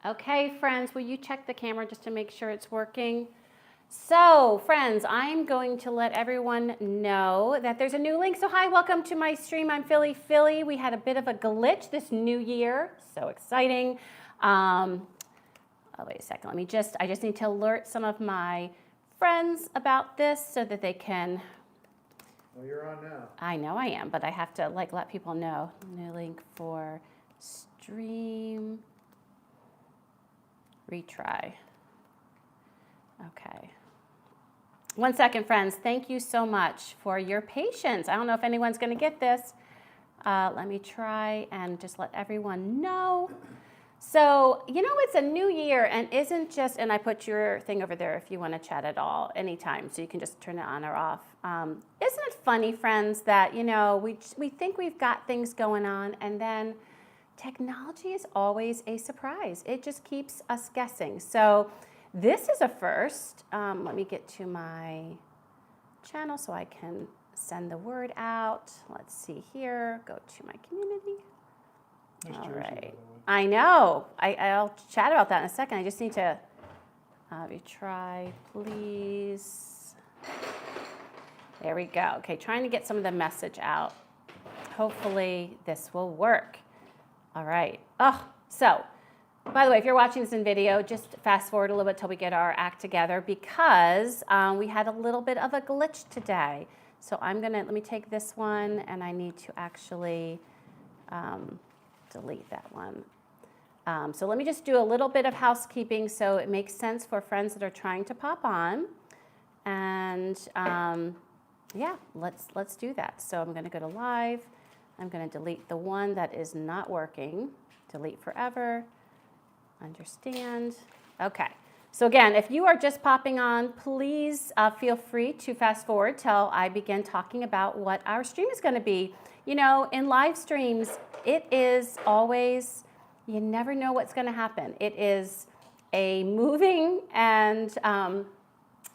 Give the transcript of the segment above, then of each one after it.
Okay, friends, will you check the camera just to make sure it's working? So, friends, I'm going to let everyone know that there's a new link. So, hi, welcome to my stream. I'm Philly. We had a bit of a glitch this new year. So exciting. Oh, wait a second. I just need to alert some of my friends about this so that they can. Well, you're on now. I know I am, but I have to let people know. New link for stream. Retry. Okay. 1 second, friends. Thank you so much for your patience. I don't know if anyone's going to get this. Let me try and just let everyone know. So, it's a new year and isn't just, and I put your thing over there if you want to chat at all, anytime, so you can just turn it on or off. Isn't it funny, friends, that, we think we've got things going on and then technology is always a surprise. It just keeps us guessing. So this is a first. Let me get to my channel so I can send the word out. Let's see here. Go to my community. Nice All jersey, right. by the way. I know. I'll chat about that in a second. I just need to retry, please. There we go. Okay, trying to get some of the message out. Hopefully this will work. All right. So, by the way, if you're watching this in video, just fast forward a little bit till we get our act together because we had a little bit of a glitch today. So let me take this one and I need to actually delete that one. So let me just do a little bit of housekeeping so it makes sense for friends that are trying to pop on. And yeah, let's do that. So I'm going to go to live. I'm going to delete the one that is not working. Delete forever. Understand. Okay. So again, if you are just popping on, please feel free to fast forward till I begin talking about what our stream is going to be. In live streams, it is always, you never know what's going to happen. It is a moving and It's a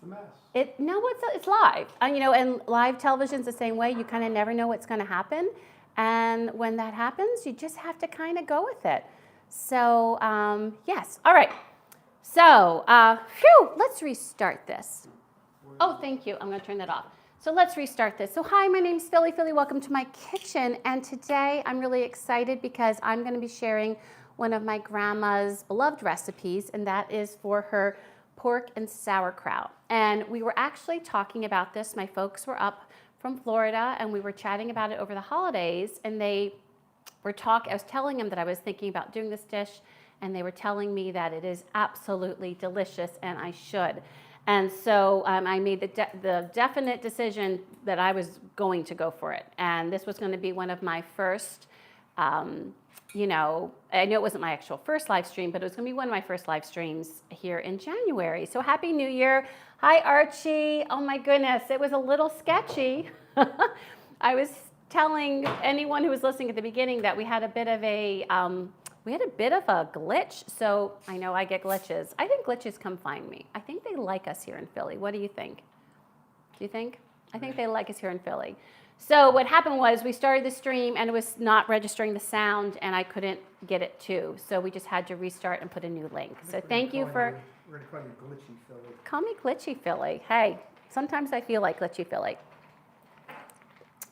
mess. it's live. And live television's the same way. You kind of never know what's going to happen. And when that happens, you just have to kind of go with it. So, yes. All right. So, let's restart this. Oh, thank you. I'm going to turn that off. So let's restart this. So hi, my name's Philly. Welcome to my kitchen. And today I'm really excited because I'm going to be sharing one of my grandma's beloved recipes, and that is for her pork and sauerkraut. And we were actually talking about this. My folks were up from Florida and we were chatting about it over the holidays, and I was telling them that I was thinking about doing this dish, and they were telling me that it is absolutely delicious and I should. And so I made the definite decision that I was going to go for it. And this was going to be one of my first, I know it wasn't my actual first live stream, but it was going to be one of my first live streams here in January. So Happy New Year. Hi, Archie. Oh my goodness, it was a little sketchy. I was telling anyone who was listening at the beginning that we had a bit of a glitch. So I know I get glitches. I think glitches come find me. I think they like us here in Philly. What do you think? Do you think? I think they like us here in Philly. So what happened was we started the stream and it was not registering the sound and I couldn't get it to. So we just had to restart and put a new link. So thank you for... We're going to call you Glitchy Philly. Call me Glitchy Philly. Hey, sometimes I feel like Glitchy Philly.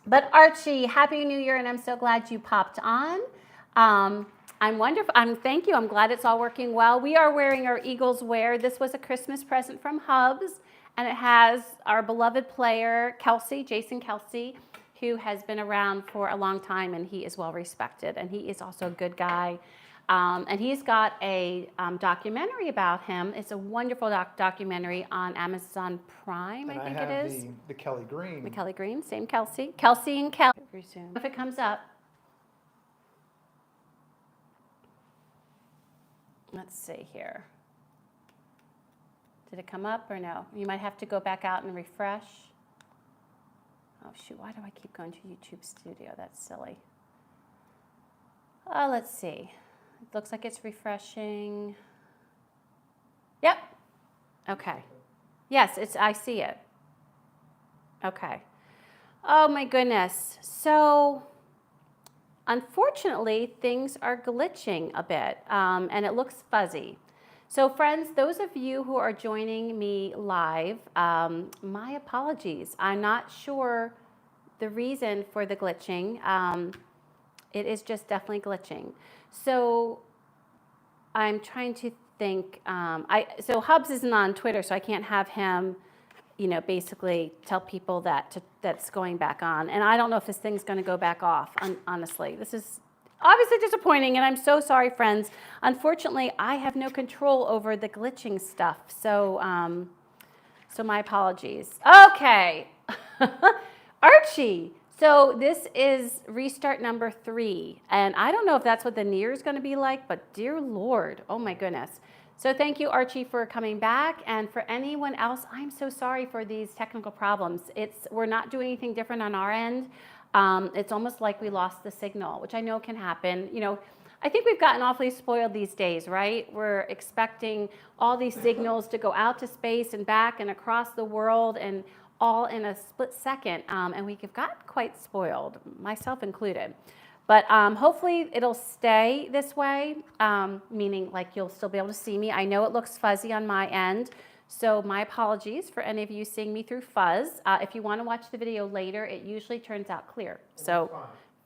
But Archie, Happy New Year, and I'm so glad you popped on. I'm wonderful. Thank you. I'm glad it's all working well. We are wearing our Eagles wear. This was a Christmas present from Hubs, and it has our beloved player, Jason Kelsey, who has been around for a long time, and he is well respected, and he is also a good guy. And he's got a documentary about him. It's a wonderful documentary on Amazon Prime, I think it is. The Kelly Green. The Kelly Green, same Kelsey. Kelsey and Kelly. Very soon. If it comes up. Let's see here. Did it come up or no? You might have to go back out and refresh. Oh shoot, why do I keep going to YouTube Studio? That's silly. Let's see. It looks like it's refreshing. Yep. Okay. Yes, I see it. Okay. Oh my goodness. So unfortunately, things are glitching a bit, and it looks fuzzy. So friends, those of you who are joining me live, my apologies. I'm not sure the reason for the glitching. It is just definitely glitching. So I'm trying to think. So Hubs isn't on Twitter, so I can't have him, basically tell people that's going back on. And I don't know if this thing's going to go back off. Honestly, this is obviously disappointing, and I'm so sorry, friends. Unfortunately, I have no control over the glitching stuff. So, so my apologies. Okay, Archie. So this is restart number 3, and I don't know if that's what the near is going to be like, but dear Lord, oh my goodness. So thank you, Archie, for coming back, and for anyone else, I'm so sorry for these technical problems. We're not doing anything different on our end. It's almost like we lost the signal, which I know can happen. I think we've gotten awfully spoiled these days, right? We're expecting all these signals to go out to space and back and across the world, and all in a split second, and we've gotten quite spoiled, myself included. But hopefully it'll stay this way, meaning like you'll still be able to see me. I know it looks fuzzy on my end, so my apologies for any of you seeing me through fuzz. If you want to watch the video later, it usually turns out clear. So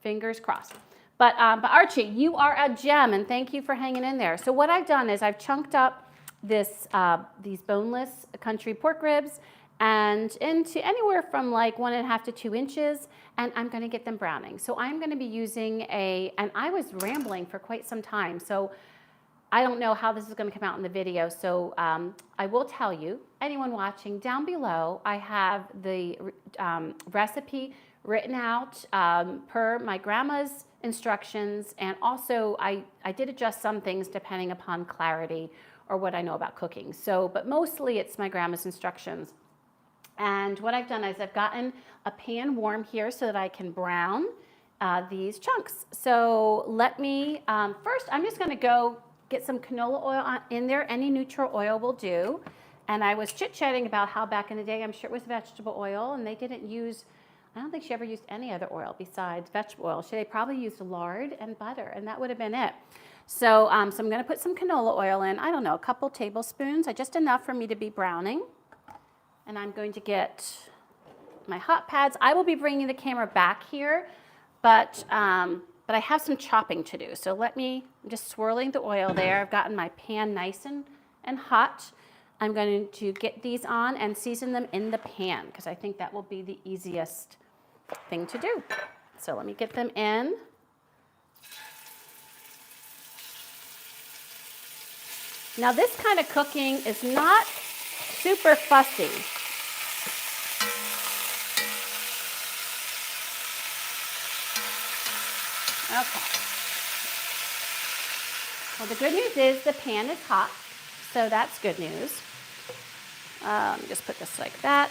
fingers crossed. But Archie, you are a gem, and thank you for hanging in there. So what I've done is I've chunked up these boneless country pork ribs and into anywhere from like 1.5 to 2 inches, and I'm going to get them browning. So I'm going to be using and I was rambling for quite some time, so I don't know how this is going to come out in the video. So I will tell you, anyone watching, down below, I have the recipe written out per my grandma's instructions, and also I did adjust some things depending upon clarity or what I know about cooking. So, but mostly it's my grandma's instructions. And what I've done is I've gotten a pan warm here so that I can brown these chunks. So let me, first I'm just gonna go get some canola oil in there. Any neutral oil will do. And I was chit-chatting about how back in the day, I'm sure it was vegetable oil, and they didn't use, I don't think she ever used any other oil besides vegetable oil. They probably used lard and butter, and that would have been it. So, so I'm gonna put some canola oil in, I don't know, a couple tablespoons, just enough for me to be browning. And I'm going to get my hot pads. I will be bringing the camera back here, but I have some chopping to do. So I'm just swirling the oil there. I've gotten my pan nice and hot. I'm going to get these on and season them in the pan, because I think that will be the easiest thing to do. So let me get them in. Now this kind of cooking is not super fussy. Okay. Well, the good news is the pan is hot, so that's good news. Just put this like that.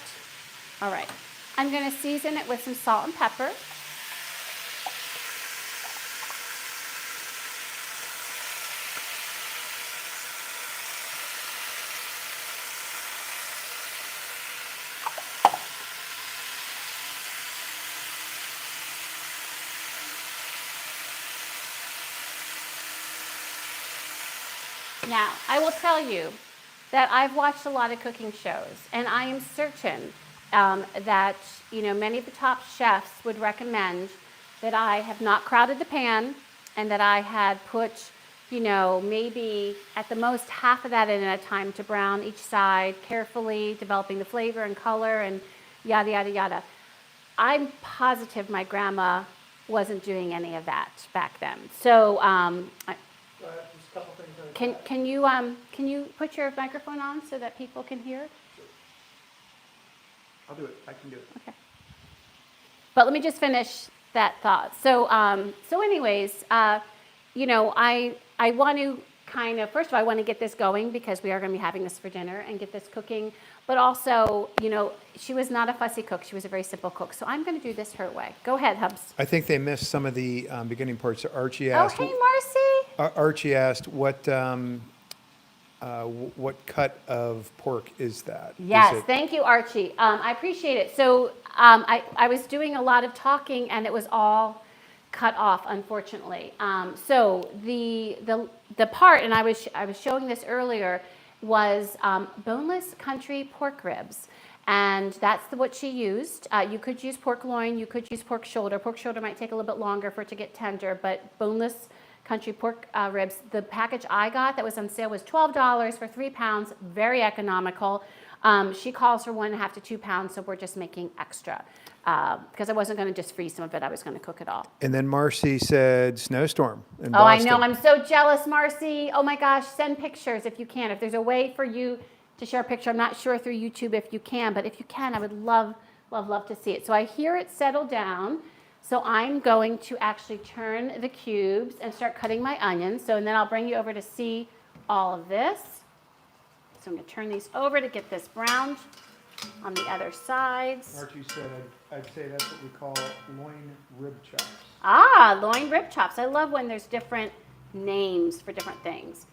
All right. I'm going to season it with some salt and pepper. Now, I will tell you that I've watched a lot of cooking shows, and I am certain that many of the top chefs would recommend that I have not crowded the pan, and that I had put, maybe at the most half of that in at a time to brown each side carefully, developing the flavor and color and yada, yada, yada. I'm positive my grandma wasn't doing any of that back then. So can you put your microphone on so that people can hear? Sure. I'll do it. I can do it. Okay. But let me just finish that thought. So anyways, I want to first of all, I want to get this going because we are going to be having this for dinner and get this cooking. But also, she was not a fussy cook. She was a very simple cook. So I'm going to do this her way. Go ahead, Hubs. I think they missed some of the beginning parts. Archie asked. Oh, hey, Marcy. Archie asked what cut of pork is that? Yes, thank you, Archie. I appreciate it. So I was doing a lot of talking, and it was all cut off, unfortunately. So the part, and I was showing this earlier, was boneless country pork ribs. And that's what she used. You could use pork loin, you could use pork shoulder. Pork shoulder might take a little bit longer for it to get tender, but boneless country pork ribs, the package I got that was on sale was $12 for 3 pounds, very economical. She calls for 1.5 to 2 pounds, so we're just making extra. Because I wasn't going to just freeze some of it, I was going to cook it all. And then Marcy said snowstorm in Boston. Oh, I know. I'm so jealous, Marcy. Oh my gosh, send pictures if you can. If there's a way for you to share a picture, I'm not sure through YouTube if you can, but if you can, I would love, love, love to see it. So I hear it settle down. So I'm going to actually turn the cubes and start cutting my onions. So and then I'll bring you over to see all of this. So I'm going to turn these over to get this browned on the other sides. Archie said, I'd say that's what we call loin rib chops. Ah, loin rib chops. I love when there's different names for different things.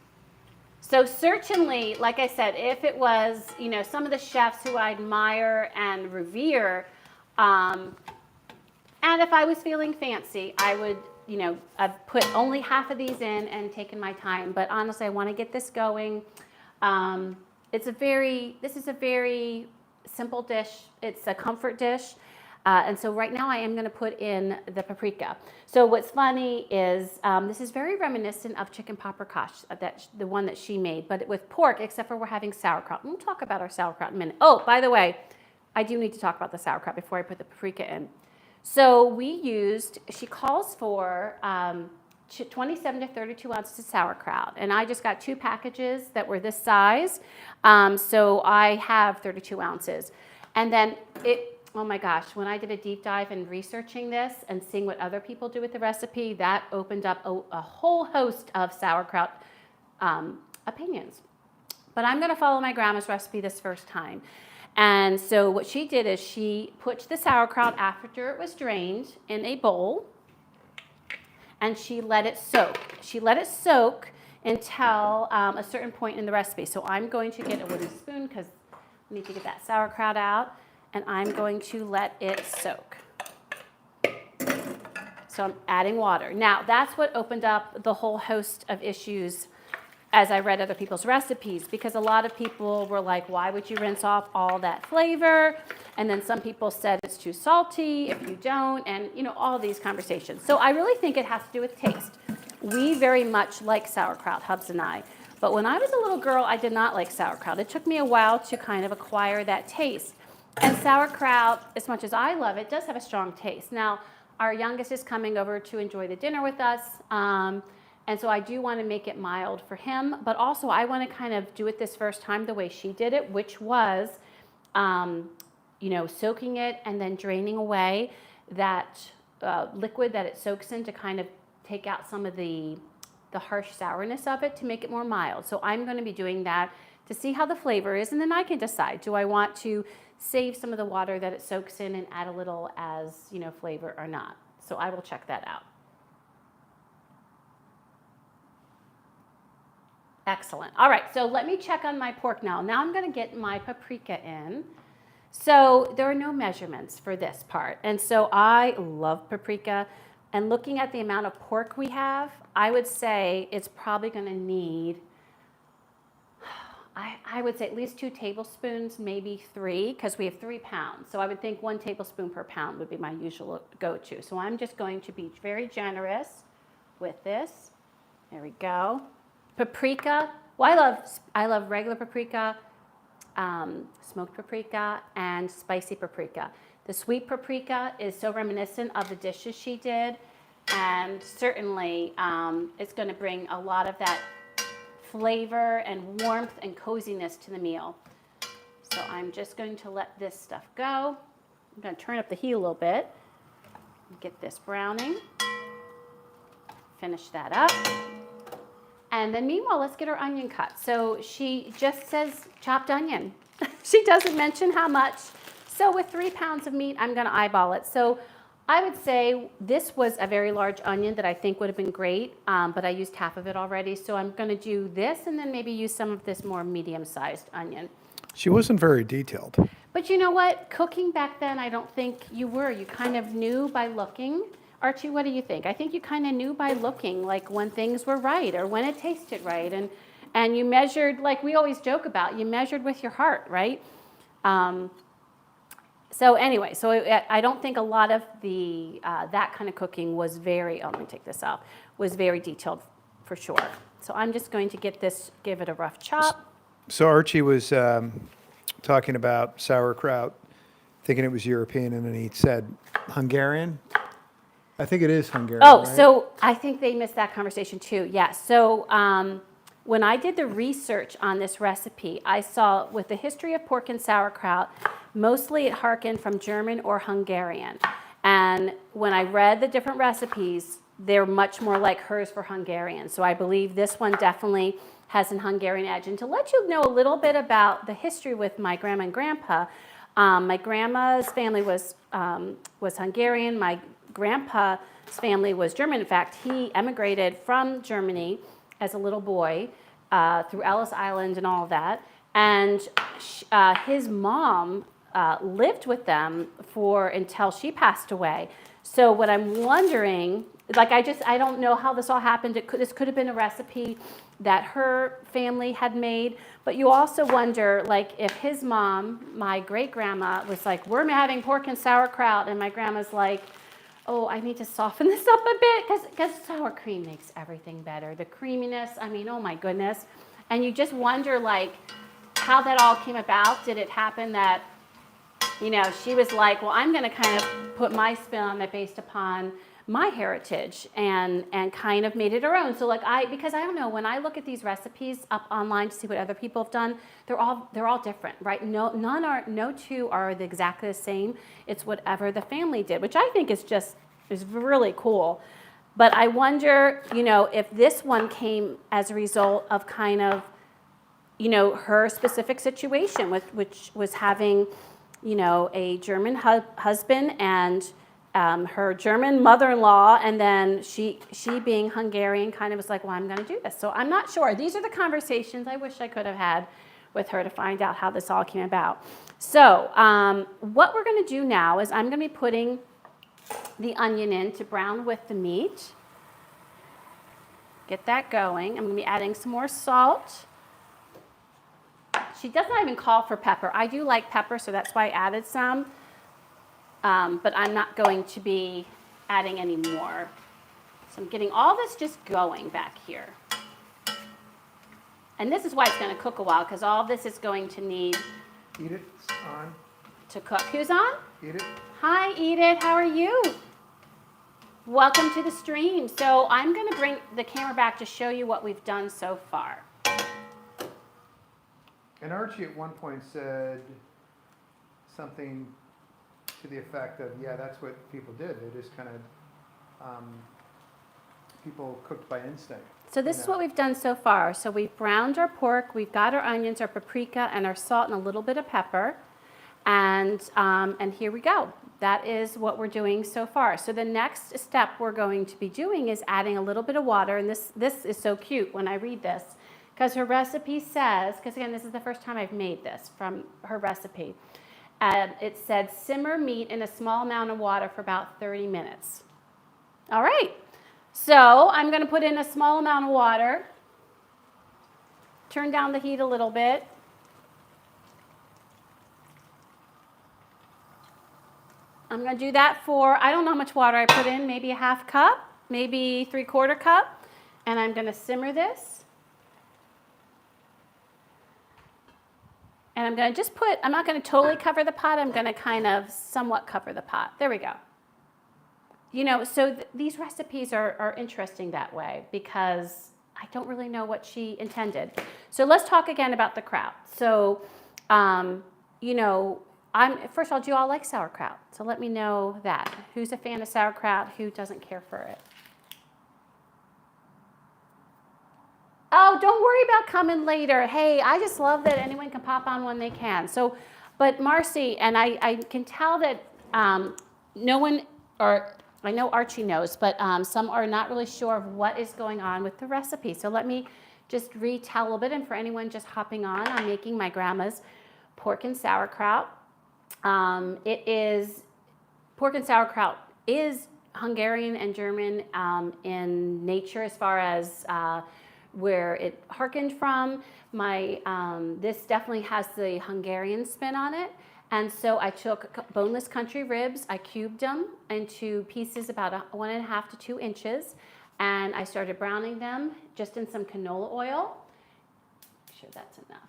So certainly, like I said, if it was, some of the chefs who I admire and revere, and if I was feeling fancy, I would, I've put only half of these in and taken my time. But honestly, I want to get this going. This is a very simple dish. It's a comfort dish. And so right now I am going to put in the paprika. So what's funny is this is very reminiscent of chicken paprikash, the one that she made, but with pork, except for we're having sauerkraut. And we'll talk about our sauerkraut in a minute. Oh, by the way, I do need to talk about the sauerkraut before I put the paprika in. So she calls for 27 to 32 ounces of sauerkraut. And I just got 2 packages that were this size. So I have 32 ounces. And then oh my gosh, when I did a deep dive in researching this and seeing what other people do with the recipe, that opened up a whole host of sauerkraut opinions. But I'm going to follow my grandma's recipe this first time. And so what she did is she put the sauerkraut after it was drained in a bowl, and she let it soak. She let it soak until a certain point in the recipe. So I'm going to get a wooden spoon because I need to get that sauerkraut out. And I'm going to let it soak. So I'm adding water. Now, that's what opened up the whole host of issues as I read other people's recipes, because a lot of people were like, why would you rinse off all that flavor? And then some people said it's too salty if you don't, and all these conversations. So I really think it has to do with taste. We very much like sauerkraut, Hubs and I. But when I was a little girl, I did not like sauerkraut. It took me a while to kind of acquire that taste. And sauerkraut, as much as I love it, does have a strong taste. Now, our youngest is coming over to enjoy the dinner with us, and so I do want to make it mild for him, but also I want to kind of do it this first time the way she did it, which was, soaking it and then draining away that liquid that it soaks in to kind of take out some of the harsh sourness of it to make it more mild. So I'm going to be doing that to see how the flavor is, and then I can decide, do I want to save some of the water that it soaks in and add a little as, flavor or not. So I will check that out. Excellent. All right, so let me check on my pork now. Now I'm going to get my paprika in. So there are no measurements for this part. And so I love paprika. And looking at the amount of pork we have, I would say it's probably going to need, I would say at least 2 tablespoons, maybe 3, because we have 3 pounds. So I would think 1 tablespoon per pound would be my usual go-to. So I'm just going to be very generous with this. There we go. Paprika. Well, I love regular paprika, smoked paprika, and spicy paprika. The sweet paprika is so reminiscent of the dishes she did, and certainly it's going to bring a lot of that flavor and warmth and coziness to the meal. So I'm just going to let this stuff go. I'm going to turn up the heat a little bit, get this browning, finish that up. And then meanwhile, let's get our onion cut. So she just says chopped onion. She doesn't mention how much. So with 3 pounds of meat, I'm going to eyeball it. So I would say this was a very large onion that I think would have been great, but I used half of it already. So I'm going to do this and then maybe use some of this more medium-sized onion. She wasn't very detailed. But you know what? Cooking back then, I don't think you were. You kind of knew by looking Archie, what do you think? I think you kind of knew by looking, like when things were right or when it tasted right, and you measured, like we always joke about, you measured with your heart, right? So anyway, so I don't think a lot of the that kind of cooking was very. Oh, let me take this out. Was very detailed, for sure. So I'm just going to give it a rough chop. So Archie was talking about sauerkraut, thinking it was European, and then he said Hungarian. I think it is Hungarian. Oh, right? so I think they missed that conversation too. Yeah. So when I did the research on this recipe, I saw with the history of pork and sauerkraut, mostly it harkened from German or Hungarian. And when I read the different recipes, they're much more like hers for Hungarian. So I believe this one definitely has an Hungarian edge. And to let you know a little bit about the history with my grandma and grandpa, my grandma's family was Hungarian. My grandpa's family was German. In fact, he emigrated from Germany as a little boy through Ellis Island and all of that. And his mom lived with them until she passed away. So what I'm wondering, like I don't know how this all happened. This could have been a recipe that her family had made, but you also wonder, like, if his mom, my great grandma, was like, "We're having pork and sauerkraut," and my grandma's like, "Oh, I need to soften this up a bit because sour cream makes everything better. The creaminess, I mean, oh my goodness," and you just wonder, like, how that all came about. Did it happen that, she was like, "Well, I'm going to kind of put my spin on it based upon my heritage," and kind of made it her own. So because I don't know, when I look at these recipes up online to see what other people have done, they're all different, right? No two are exactly the same. It's whatever the family did, which I think is really cool. But I wonder, if this one came as a result of kind of, her specific situation which was having, a German husband and her German mother-in-law, and then she being Hungarian, kind of was like, "Well, I'm going to do this." So I'm not sure. These are the conversations I wish I could have had with her to find out how this all came about. So what we're going to do now is I'm going to be putting the onion in to brown with the meat. Get that going. I'm going to be adding some more salt. She does not even call for pepper. I do like pepper, so that's why I added some. But I'm not going to be adding any more. So I'm getting all this just going back here. And this is why it's going to cook a while, because all this is going to need Edith, on. to cook. Who's on? Edith. Hi, Edith. How are you? Welcome to the stream. So I'm going to bring the camera back to show you what we've done so far. And Archie at one point said something to the effect of, yeah, that's what people did. They just kind of, people cooked by instinct. So this is what we've done so far. So we've browned our pork, we've got our onions, our paprika, and our salt, and a little bit of pepper. And here we go. That is what we're doing so far. So the next step we're going to be doing is adding a little bit of water. And this is so cute when I read this, because her recipe says, because again, this is the first time I've made this from her recipe. It said simmer meat in a small amount of water for about 30 minutes. All right. So I'm going to put in a small amount of water. Turn down the heat a little bit. I'm going to do that for, I don't know how much water I put in, maybe a half cup, maybe 3/4 cup. And I'm going to simmer this. And I'm going to just I'm not going to totally cover the pot. I'm going to kind of somewhat cover the pot. There we go. So these recipes are interesting that way, because I don't really know what she intended. So let's talk again about the kraut. So, first of all, do you all like sauerkraut? So let me know that. Who's a fan of sauerkraut? Who doesn't care for it? Oh, don't worry about coming later. Hey, I just love that anyone can pop on when they can. So, but Marcy, and I can tell that no one, or I know Archie knows, but some are not really sure of what is going on with the recipe. So let me just retell a little bit. And for anyone just hopping on, I'm making my grandma's pork and sauerkraut. Pork and sauerkraut is Hungarian and German in nature as far as where it harkened from. This definitely has the Hungarian spin on it. And so I took boneless country ribs, I cubed them into pieces about 1.5 to 2 inches, and I started browning them just in some canola oil. Make sure that's enough.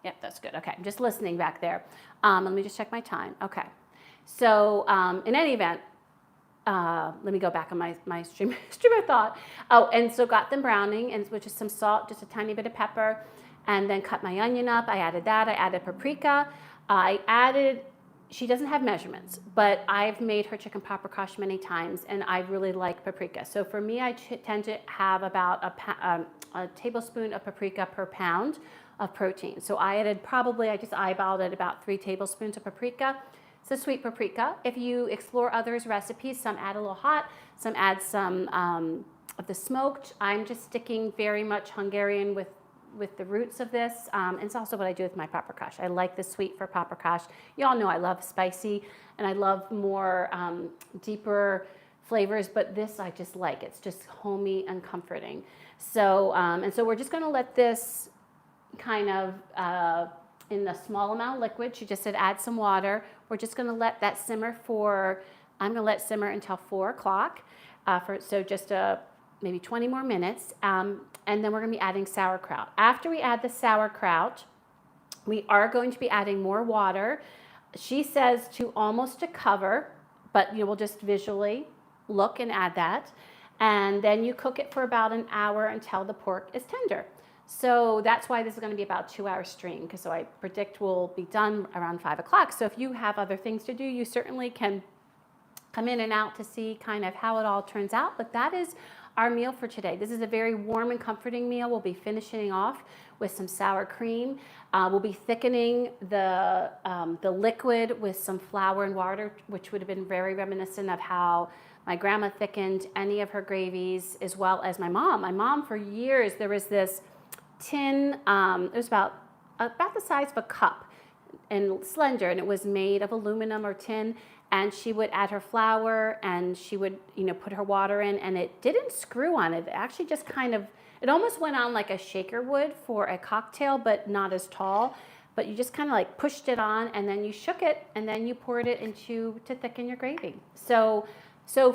Yep, that's good. Okay, I'm just listening back there. Let me just check my time. Okay. So in any event, let me go back on my stream of thought. Oh, and so got them browning, and with just some salt, just a tiny bit of pepper, and then cut my onion up. I added that. I added paprika. She doesn't have measurements, but I've made her chicken paprikash many times, and I really like paprika. So for me, I tend to have about a tablespoon of paprika per pound of protein. So I just eyeballed it about 3 tablespoons of paprika. It's a sweet paprika. If you explore others' recipes, some add a little hot, some add some of the smoked. I'm just sticking very much Hungarian with the roots of this. And it's also what I do with my paprikash. I like the sweet for paprikash. You all know I love spicy, and I love more deeper flavors, but this I just like. It's just homey and comforting. So, and so we're just gonna let this kind of, in the small amount of liquid, she just said add some water. We're just gonna let that simmer I'm gonna let simmer until 4 o'clock, so just maybe 20 more minutes. And then we're gonna be adding sauerkraut. After we add the sauerkraut, we are going to be adding more water. She says to almost to cover, but you will just visually look and add that. And then you cook it for about an hour until the pork is tender. So that's why this is gonna be about a 2-hour stream, because so I predict we'll be done around 5 o'clock. So if you have other things to do, you certainly can come in and out to see kind of how it all turns out. But that is our meal for today. This is a very warm and comforting meal. We'll be finishing off with some sour cream. We'll be thickening the liquid with some flour and water, which would have been very reminiscent of how my grandma thickened any of her gravies, as well as my mom. My mom, for years, there was this tin, it was about the size of a cup and slender, and it was made of aluminum or tin. And she would add her flour, and she would, put her water in, and it didn't screw on it. It actually just it almost went on like a shaker would for a cocktail, but not as tall. But you just kind of like pushed it on, and then you shook it, and then you poured it to thicken your gravy. So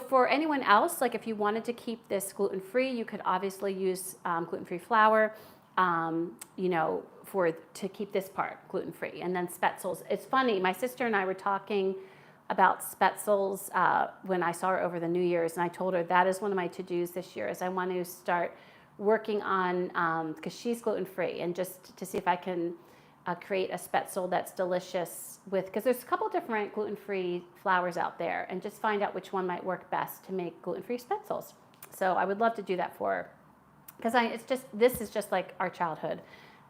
for anyone else, like if you wanted to keep this gluten-free, you could obviously use gluten-free flour, to keep this part gluten-free. And then Spaetzles. It's funny, my sister and I were talking about Spaetzles when I saw her over the New Year's, and I told her that is one of my to-dos this year, is I want to start working on, because she's gluten-free, and just to see if I can create a Spaetzel that's delicious because there's a couple different gluten-free flours out there, and just find out which one might work best to make gluten-free Spaetzles. So I would love to do that for her, because this is just like our childhood.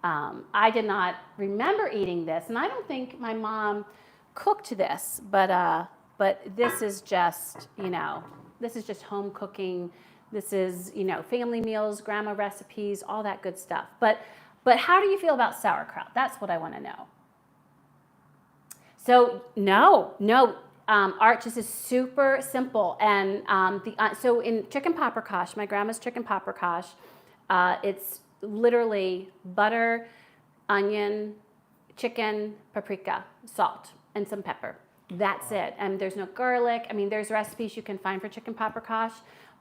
I did not remember eating this, and I don't think my mom cooked this, but this is just, this is just home cooking. This is, family meals, grandma recipes, all that good stuff. But how do you feel about sauerkraut? That's what I want to know. So no, Art, this is super simple. And so in chicken paprikash, my grandma's chicken paprikash, it's literally butter, onion, chicken, paprika, salt, and some pepper. That's it. And there's no garlic. I mean, there's recipes you can find for chicken paprikash,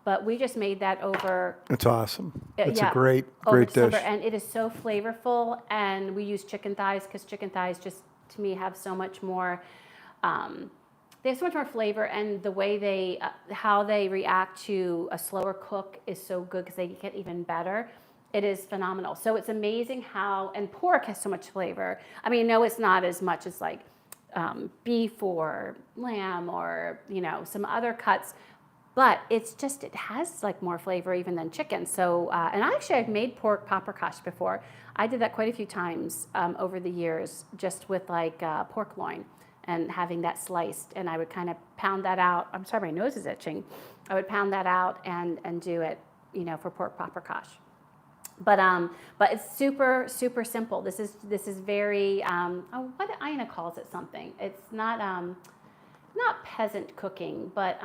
but we just made that over. It's awesome. It's yeah, a great over dish. December, and it is so flavorful. And we use chicken thighs because chicken thighs just, to me, have so much more. They have so much more flavor, and the way how they react to a slower cook is so good because they get even better. It is phenomenal. So it's amazing how, and pork has so much flavor. I mean, no, it's not as much as like beef or lamb or, some other cuts, but it has like more flavor even than chicken. So, and I've made pork paprikash before. I did that quite a few times over the years, just with like pork loin and having that sliced, and I would kind of pound that out. I'm sorry, my nose is itching. I would pound that out and do it, for pork paprikash. But it's super, super simple. This is very, what Ina calls it something. It's not, not peasant cooking, but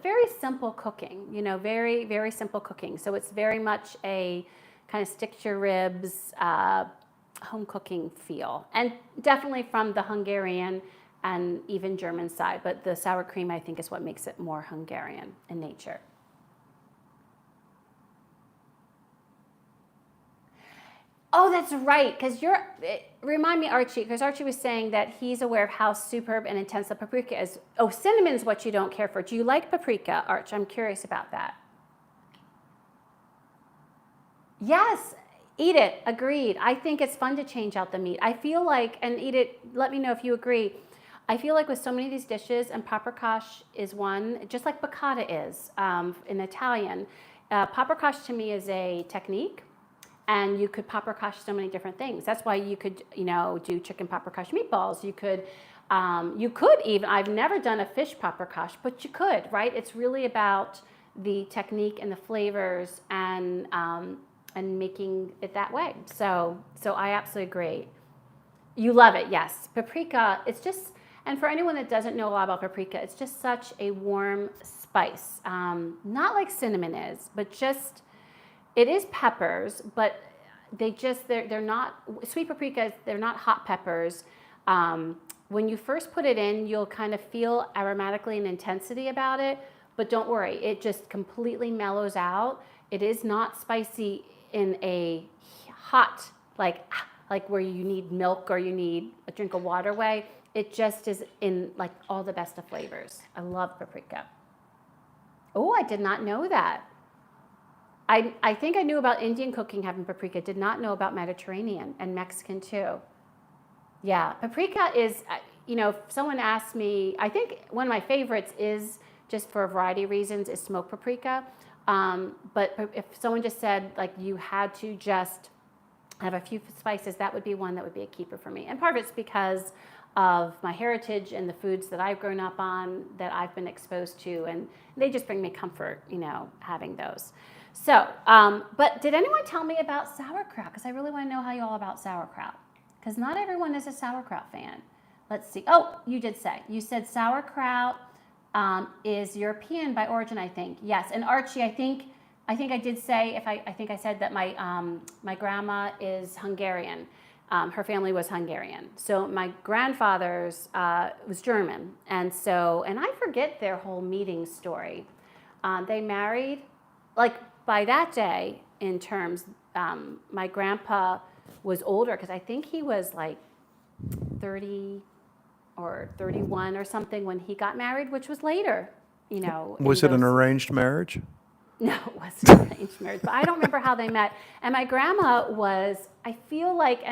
very simple cooking, you know, very, very simple cooking. So it's very much a kind of stick to your ribs, home cooking feel. And definitely from the Hungarian and even German side, but the sour cream, I think, is what makes it more Hungarian in nature. Oh, that's right, because remind me, Archie, because Archie was saying that he's aware of how superb and intense the paprika is. Oh, cinnamon's what you don't care for. Do you like paprika, Arch? I'm curious about that. Yes, eat it, agreed. I think it's fun to change out the meat. I feel like, and eat it, let me know if you agree. I feel like with so many of these dishes, and paprikash is one, just like piccata is in Italian, paprikash to me is a technique. And you could paprikash so many different things. That's why you could, you know, do chicken paprikash meatballs. You could even, I've never done a fish paprikash, but you could, right? It's really about the technique and the flavors and making it that way. So I absolutely agree. You love it, yes. Paprika, it's just, and for anyone that doesn't know a lot about paprika, it's just such a warm spice. Not like cinnamon is, but just, it is peppers, but they're not, sweet paprikas, they're not hot peppers. When you first put it in, you'll kind of feel aromatically an intensity about it, but don't worry, it just completely mellows out. It is not spicy in a hot, like where you need milk or you need a drink of water way. It just is in like all the best of flavors. I love paprika. Oh, I did not know that. I think I knew about Indian cooking having paprika, did not know about Mediterranean and Mexican too. Yeah, paprika is, you know, if someone asked me, I think one of my favorites is, just for a variety of reasons, is smoked paprika. But if someone just said, like, you had to just have a few spices, that would be one that would be a keeper for me. And part of it's because of my heritage and the foods that I've grown up on, that I've been exposed to, and they just bring me comfort, you know, having those. So, but did anyone tell me about sauerkraut? Because I really want to know how you all about sauerkraut. Because not everyone is a sauerkraut fan. Let's see. Oh, you did say. You said sauerkraut is European by origin, I think. Yes. And Archie, I think I did say, I think I said that my grandma is Hungarian. Her family was Hungarian. So my grandfather's was German. And I forget their whole meeting story. They married, like, by that day, in terms, my grandpa was older, because I think he was like 30 or 31 or something when he got married, which was later, you know. Was it an arranged marriage? No, it wasn't an arranged marriage, but I don't remember how they met. And my grandma was, I feel like,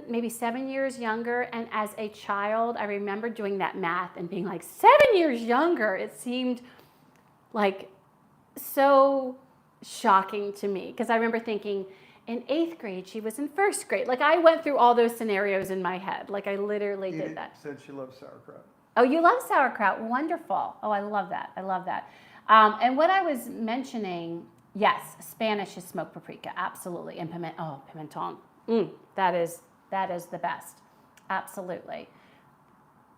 maybe 7 years younger, and as a child, I remember doing that math and being like, 7 years younger, it seemed like so shocking to me, because I remember thinking in 8th grade she was in 1st grade. Like, I went through all those scenarios in my head. Like, I literally did that. Since you love sauerkraut. Oh, you love sauerkraut. Wonderful. Oh, I love that. I love that. And what I was mentioning, yes, Spanish is smoked paprika, absolutely. And pimentón. That is the best. Absolutely.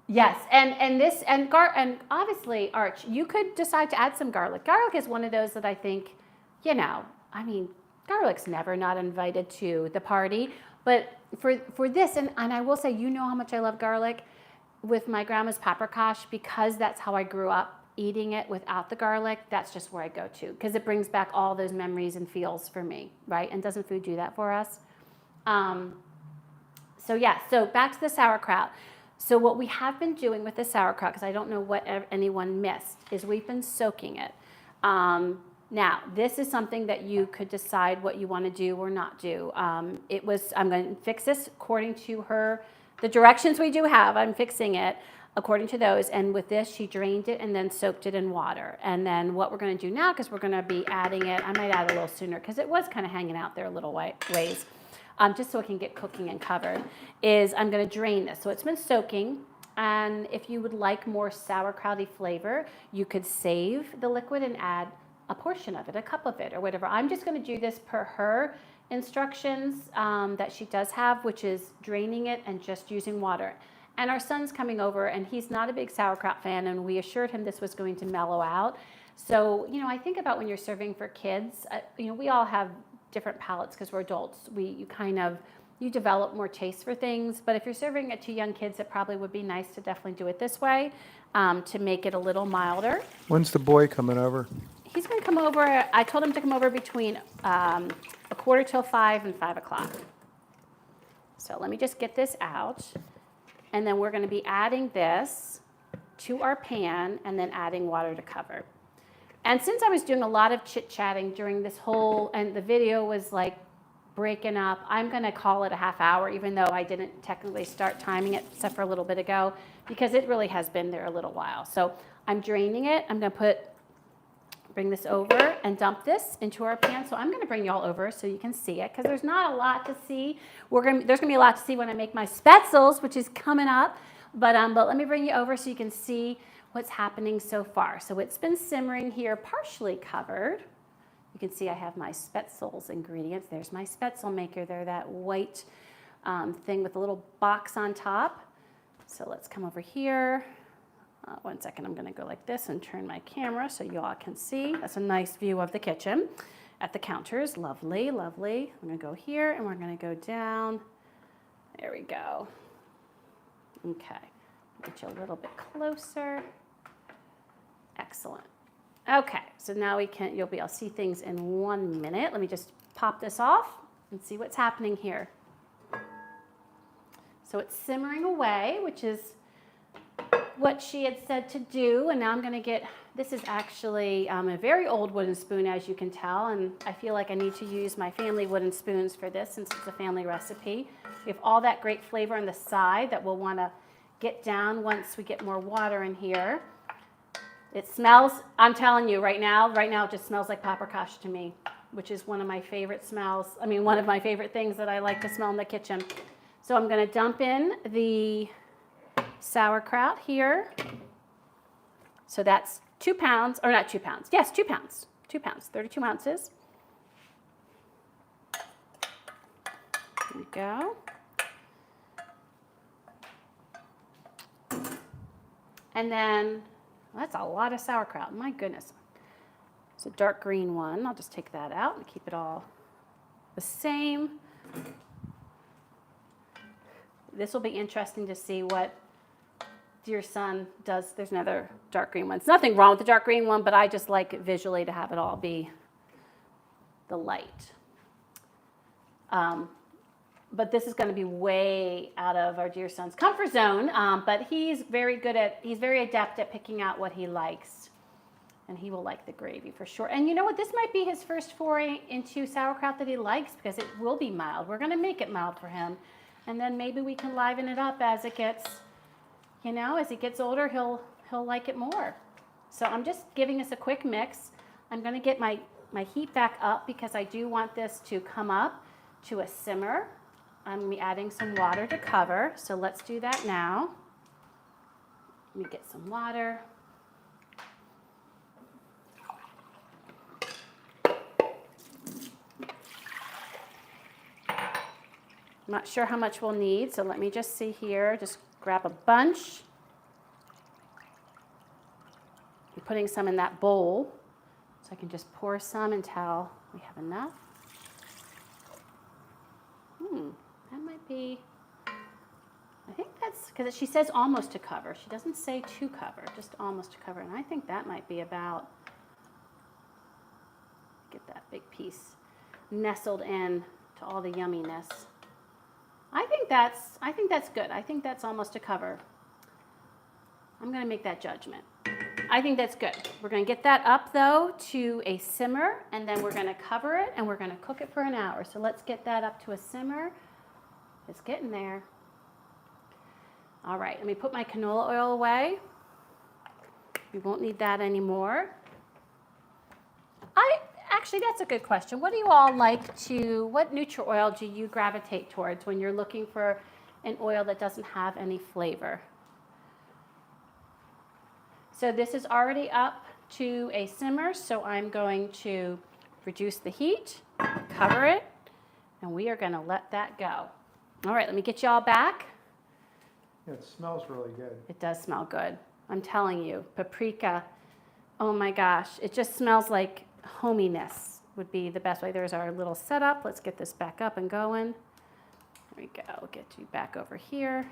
Yes, and obviously, Arch, you could decide to add some garlic. Garlic is one of those that I think, you know, I mean, garlic's never not invited to the party. But for this, and I will say, you know how much I love garlic with my grandma's paprikash, because that's how I grew up eating it without the garlic. That's just where I go to, because it brings back all those memories and feels for me, right? And doesn't food do that for us? So back to the sauerkraut. So what we have been doing with the sauerkraut, because I don't know what anyone missed, is we've been soaking it. Now, this is something that you could decide what you want to do or not do. I'm going to fix this according to the directions we do have. I'm fixing it according to those. And with this, she drained it and then soaked it in water. And then what we're going to do now, because we're going to be adding it, I might add a little sooner, because it was kind of hanging out there a little ways. Just so it can get cooking and covered, is I'm going to drain this. So it's been soaking, and if you would like more sauerkrauty flavor, you could save the liquid and add a portion of it, a cup of it, or whatever. I'm just going to do this per her instructions that she does have, which is draining it and just using water. And our son's coming over, and he's not a big sauerkraut fan, and we assured him this was going to mellow out. So, I think about when you're serving for kids, we all have different palates because we're adults. You develop more taste for things, but if you're serving it to young kids, it probably would be nice to definitely do it this way to make it a little milder. When's the boy coming over? He's going to come over, I told him to come over between 4:45 and 5 o'clock. So let me just get this out. And then we're going to be adding this to our pan and then adding water to cover. And since I was doing a lot of chit-chatting during this and the video was like breaking up, I'm going to call it a half hour, even though I didn't technically start timing it except for a little bit ago, because it really has been there a little while. So I'm draining it. I'm going to bring this over and dump this into our pan. So I'm going to bring y'all over so you can see it, because there's not a lot to see. There's going to be a lot to see when I make my Spaetzles, which is coming up. But let me bring you over so you can see what's happening so far. So it's been simmering here, partially covered. You can see I have my Spaetzles ingredients. There's my Spaetzle maker there, that white thing with a little box on top. So let's come over here. 1 second, I'm going to go like this and turn my camera so you all can see. That's a nice view of the kitchen at the counters. Lovely, lovely. I'm going to go here and we're going to go down. There we go. Okay, get you a little bit closer. Excellent. Okay, so now you'll be able to see things in 1 minute. Let me just pop this off and see what's happening here. So it's simmering away, which is what she had said to do, and now I'm going to get, this is actually a very old wooden spoon, as you can tell, and I feel like I need to use my family wooden spoons for this since it's a family recipe. We have all that great flavor on the side that we'll want to get down once we get more water in here. It smells, I'm telling you right now it just smells like paprika to me, which is one of my favorite smells. One of my favorite things that I like to smell in the kitchen. So I'm going to dump in the sauerkraut here. So that's 2 pounds, or not 2 pounds. Yes, 2 pounds. 2 pounds, 32 ounces. There we go. And then, well, that's a lot of sauerkraut. My goodness. It's a dark green one. I'll just take that out and keep it all the same. This will be interesting to see what dear son does. There's another dark green one. There's nothing wrong with the dark green one, but I just like it visually to have it all be the light. But this is going to be way out of our dear son's comfort zone, but he's very adept at picking out what he likes, and he will like the gravy for sure. And you know what? This might be his first foray into sauerkraut that he likes, because it will be mild. We're going to make it mild for him, and then maybe we can liven it up as it gets, as he gets older, he'll like it more. So I'm just giving us a quick mix. I'm going to get my heat back up because I do want this to come up to a simmer. I'm going to be adding some water to cover, so let's do that now. Let me get some water. I'm not sure how much we'll need, so let me just see here. Just grab a bunch. I'm putting some in that bowl, so I can just pour some until we have enough. That might be, I think that's, because she says almost to cover. She doesn't say to cover, just almost to cover. And I think that might be about, get that big piece nestled in to all the yumminess. I think that's good. I think that's almost to cover. I'm going to make that judgment. I think that's good. We're going to get that up, though, to a simmer, and then we're going to cover it, and we're going to cook it for an hour. So let's get that up to a simmer. It's getting there. All right, let me put my canola oil away. We won't need that anymore. Actually, that's a good question. What do you all what neutral oil do you gravitate towards when you're looking for an oil that doesn't have any flavor? So this is already up to a simmer, so I'm going to reduce the heat, cover it, and we are going to let that go. All right, let me get you all back. Yeah, it smells really good. It does smell good. I'm telling you, paprika, oh my gosh, it just smells like hominess would be the best way. There's our little setup. Let's get this back up and going. There we go. Get you back over here.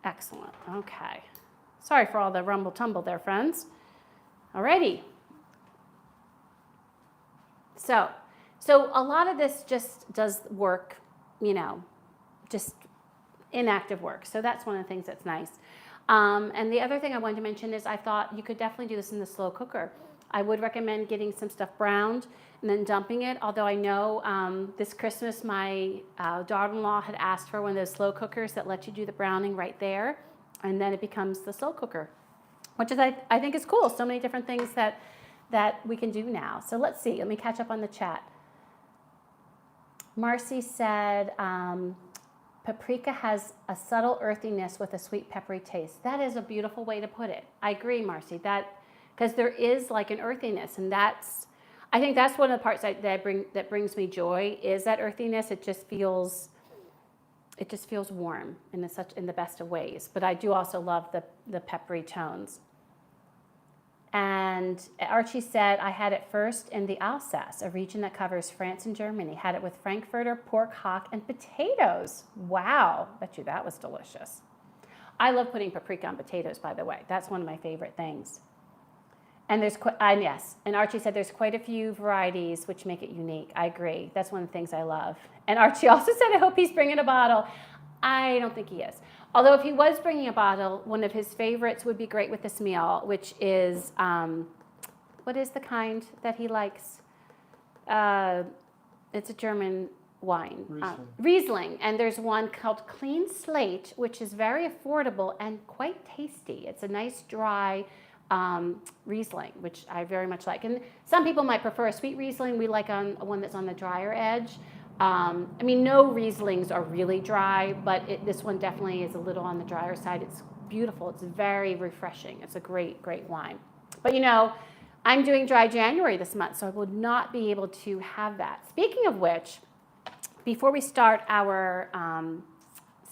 Excellent. Okay. Sorry for all the rumble tumble there, friends. Alrighty. So a lot of this just does work, just inactive work. So that's one of the things that's nice. And the other thing I wanted to mention is I thought you could definitely do this in the slow cooker. I would recommend getting some stuff browned and then dumping it. Although I know this Christmas my daughter-in-law had asked for one of those slow cookers that let you do the browning right there, and then it becomes the slow cooker, which is I think is cool. So many different things that we can do now. So let's see. Let me catch up on the chat. Marcy said paprika has a subtle earthiness with a sweet peppery taste. That is a beautiful way to put it. I agree, Marcy. Because there is like an earthiness, and I think that's one of the parts that brings me joy is that earthiness. It just feels warm in the best of ways. But I do also love the peppery tones. And Archie said, I had it first in the Alsace, a region that covers France and Germany. Had it with Frankfurter, pork hock, and potatoes. Wow, bet you that was delicious. I love putting paprika on potatoes, by the way. That's one of my favorite things. And yes, and Archie said there's quite a few varieties which make it unique. I agree. That's one of the things I love. And Archie also said, I hope he's bringing a bottle. I don't think he is. Although if he was bringing a bottle, one of his favorites would be great with this meal, which is, what is the kind that he likes? It's a German wine. Riesling. Riesling. And there's one called Clean Slate, which is very affordable and quite tasty. It's a nice dry Riesling, which I very much like. And some people might prefer a sweet Riesling. We like one that's on the drier edge. No Rieslings are really dry, but this one definitely is a little on the drier side. It's beautiful. It's very refreshing. It's a great, great wine. But I'm doing dry January this month, so I will not be able to have that. Speaking of which, before we start our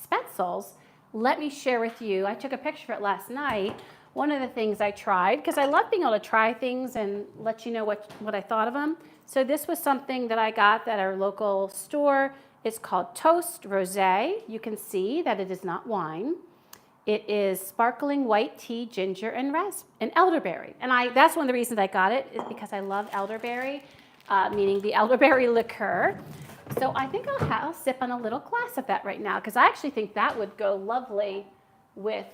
Spaetzles, let me share with you, I took a picture of it last night. One of the things I tried, because I love being able to try things and let you know what I thought of them. So this was something that I got at our local store. It's called Toast Rosé. You can see that it is not wine. It is sparkling white tea, ginger, and elderberry. And that's one of the reasons I got it, is because I love elderberry, meaning the elderberry liqueur. So I think I'll sip on a little glass of that right now, because I actually think that would go lovely with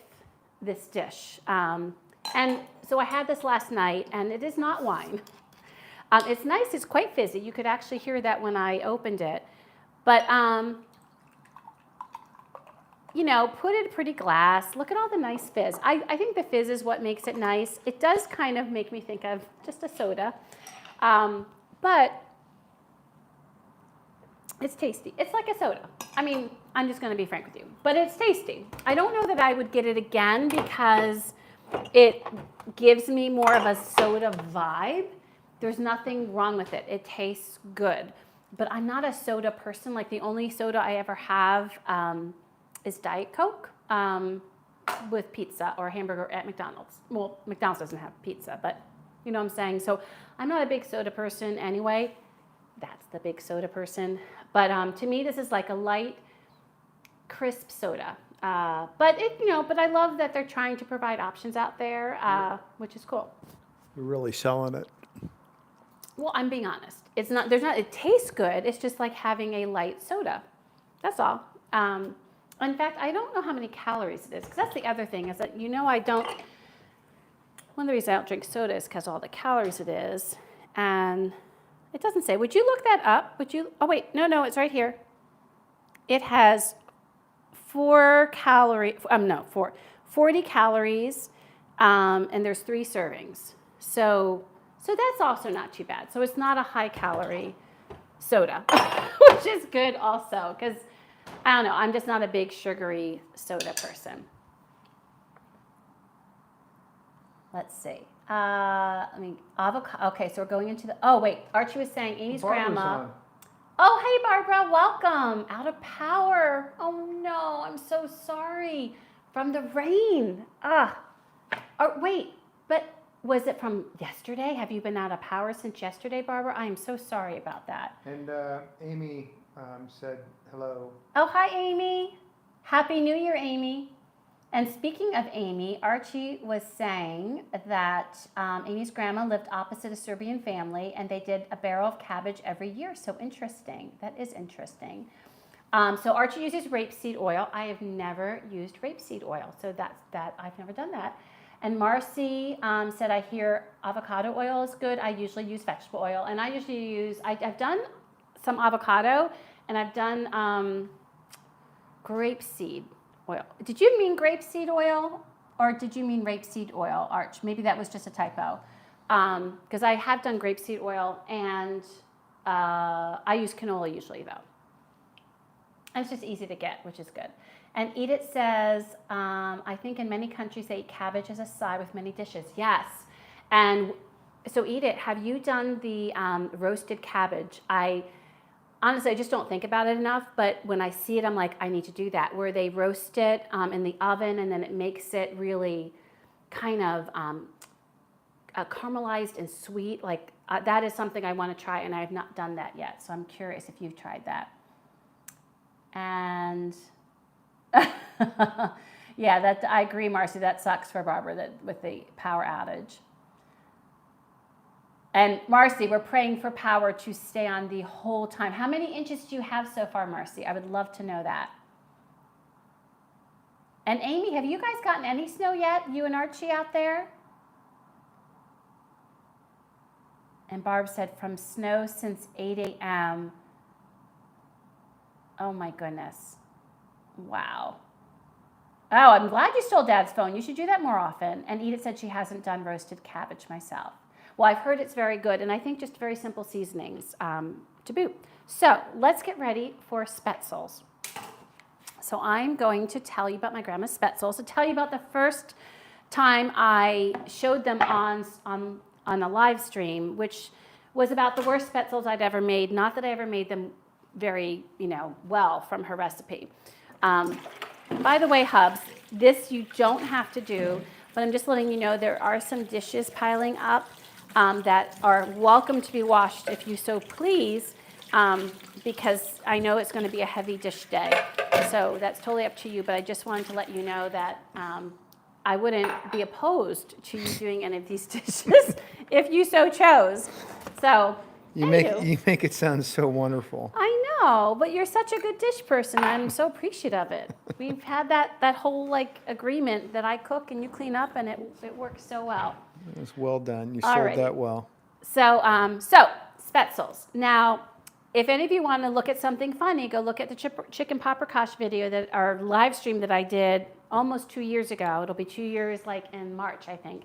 this dish. And so I had this last night, and it is not wine. It's nice. It's quite fizzy. You could actually hear that when I opened it. But, put it in a pretty glass. Look at all the nice fizz. I think the fizz is what makes it nice. It does kind of make me think of just a soda. But it's tasty. It's like a soda. I'm just going to be frank with you. But it's tasty. I don't know that I would get it again because it gives me more of a soda vibe. There's nothing wrong with it. It tastes good. But I'm not a soda person. Like the only soda I ever have is Diet Coke with pizza or hamburger at McDonald's. Well, McDonald's doesn't have pizza, but you know what I'm saying? So I'm not a big soda person anyway. That's the big soda person. But to me, this is like a light, crisp soda. But I love that they're trying to provide options out there, which is cool. You're really selling it. Well, I'm being honest. It tastes good. It's just like having a light soda. That's all. In fact, I don't know how many calories it is, because that's the other thing is that, one of the reasons I don't drink soda is because all the calories it is. And it doesn't say. Would you look that up? Oh, wait. No, it's right here. It has 40 calories, and there's 3 servings. So that's also not too bad. So it's not a high-calorie soda, which is good also, because, I don't know, I'm just not a big sugary soda person. Let's see. Avocado. Okay, so we're going into Archie was saying Amy's grandma. Oh, hey, Barbara, welcome. Out of power. Oh, no, I'm so sorry. From the rain. Oh, wait, but was it from yesterday? Have you been out of power since yesterday, Barbara? I am so sorry about that. And Amy said hello. Oh, hi, Amy. Happy New Year, Amy. And speaking of Amy, Archie was saying that Amy's grandma lived opposite a Serbian family, and they did a barrel of cabbage every year. So interesting. That is interesting. So Archie uses rapeseed oil. I have never used rapeseed oil, so I've never done that. And Marcy said, I hear avocado oil is good. I usually use vegetable oil, and I usually use, I've done some avocado, and I've done grapeseed oil. Did you mean grapeseed oil, or did you mean rapeseed oil, Arch? Maybe that was just a typo. Because I have done grapeseed oil, and I use canola usually, though. And it's just easy to get, which is good. And Eat It says, I think in many countries they eat cabbage as a side with many dishes. Yes. And so Eat It, have you done the roasted cabbage? Honestly, I just don't think about it enough, but when I see it, I'm like, I need to do that, where they roast it in the oven, and then it makes it really kind of caramelized and sweet. Like that is something I want to try, and I have not done that yet. So I'm curious if you've tried that. And yeah, I agree, Marcy. That sucks for Barbara with the power outage. And Marcy, we're praying for power to stay on the whole time. How many inches do you have so far, Marcy? I would love to know that. And Amy, have you guys gotten any snow yet? You and Archie out there? And Barb said, from snow since 8 a.m. Oh my goodness. Wow. Oh, I'm glad you stole Dad's phone. You should do that more often. And Edith said she hasn't done roasted cabbage myself. Well, I've heard it's very good, and I think just very simple seasonings to boot. So let's get ready for Spaetzles. So I'm going to tell you about my grandma's Spaetzles. To tell you about the first time I showed them on a live stream, which was about the worst Spaetzles I'd ever made. Not that I ever made them very, well from her recipe. By the way, Hubs, this you don't have to do, but I'm just letting you know there are some dishes piling up that are welcome to be washed if you so please, because I know it's going to be a heavy dish day. So that's totally up to you, but I just wanted to let you know that I wouldn't be opposed to you doing any of these dishes if you so chose. So You make it sound so wonderful. I know, but you're such a good dish person. I'm so appreciative of it. We've had that whole agreement that I cook and you clean up, and it works so well. It was well done. You sold that well. So Spaetzles. Now, if any of you want to look at something funny, go look at the chicken paprikash video our live stream that I did almost 2 years ago. It'll be 2 years, in March, I think.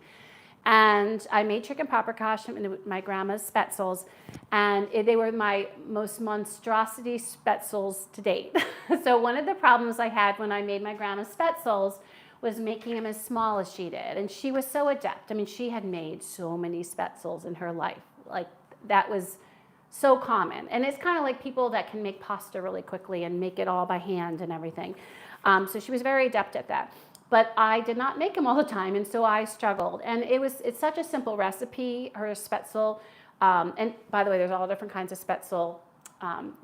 And I made chicken paprikash and my grandma's Spaetzles, and they were my most monstrosity Spaetzles to date. So one of the problems I had when I made my grandma's Spaetzles was making them as small as she did. And she was so adept. I mean, she had made so many Spaetzles in her life. That was so common. And it's kind of like people that can make pasta really quickly and make it all by hand and everything. So she was very adept at that. But I did not make them all the time, and so I struggled. And it's such a simple recipe, her Spaetzel. And by the way, there's all different kinds of Spaetzel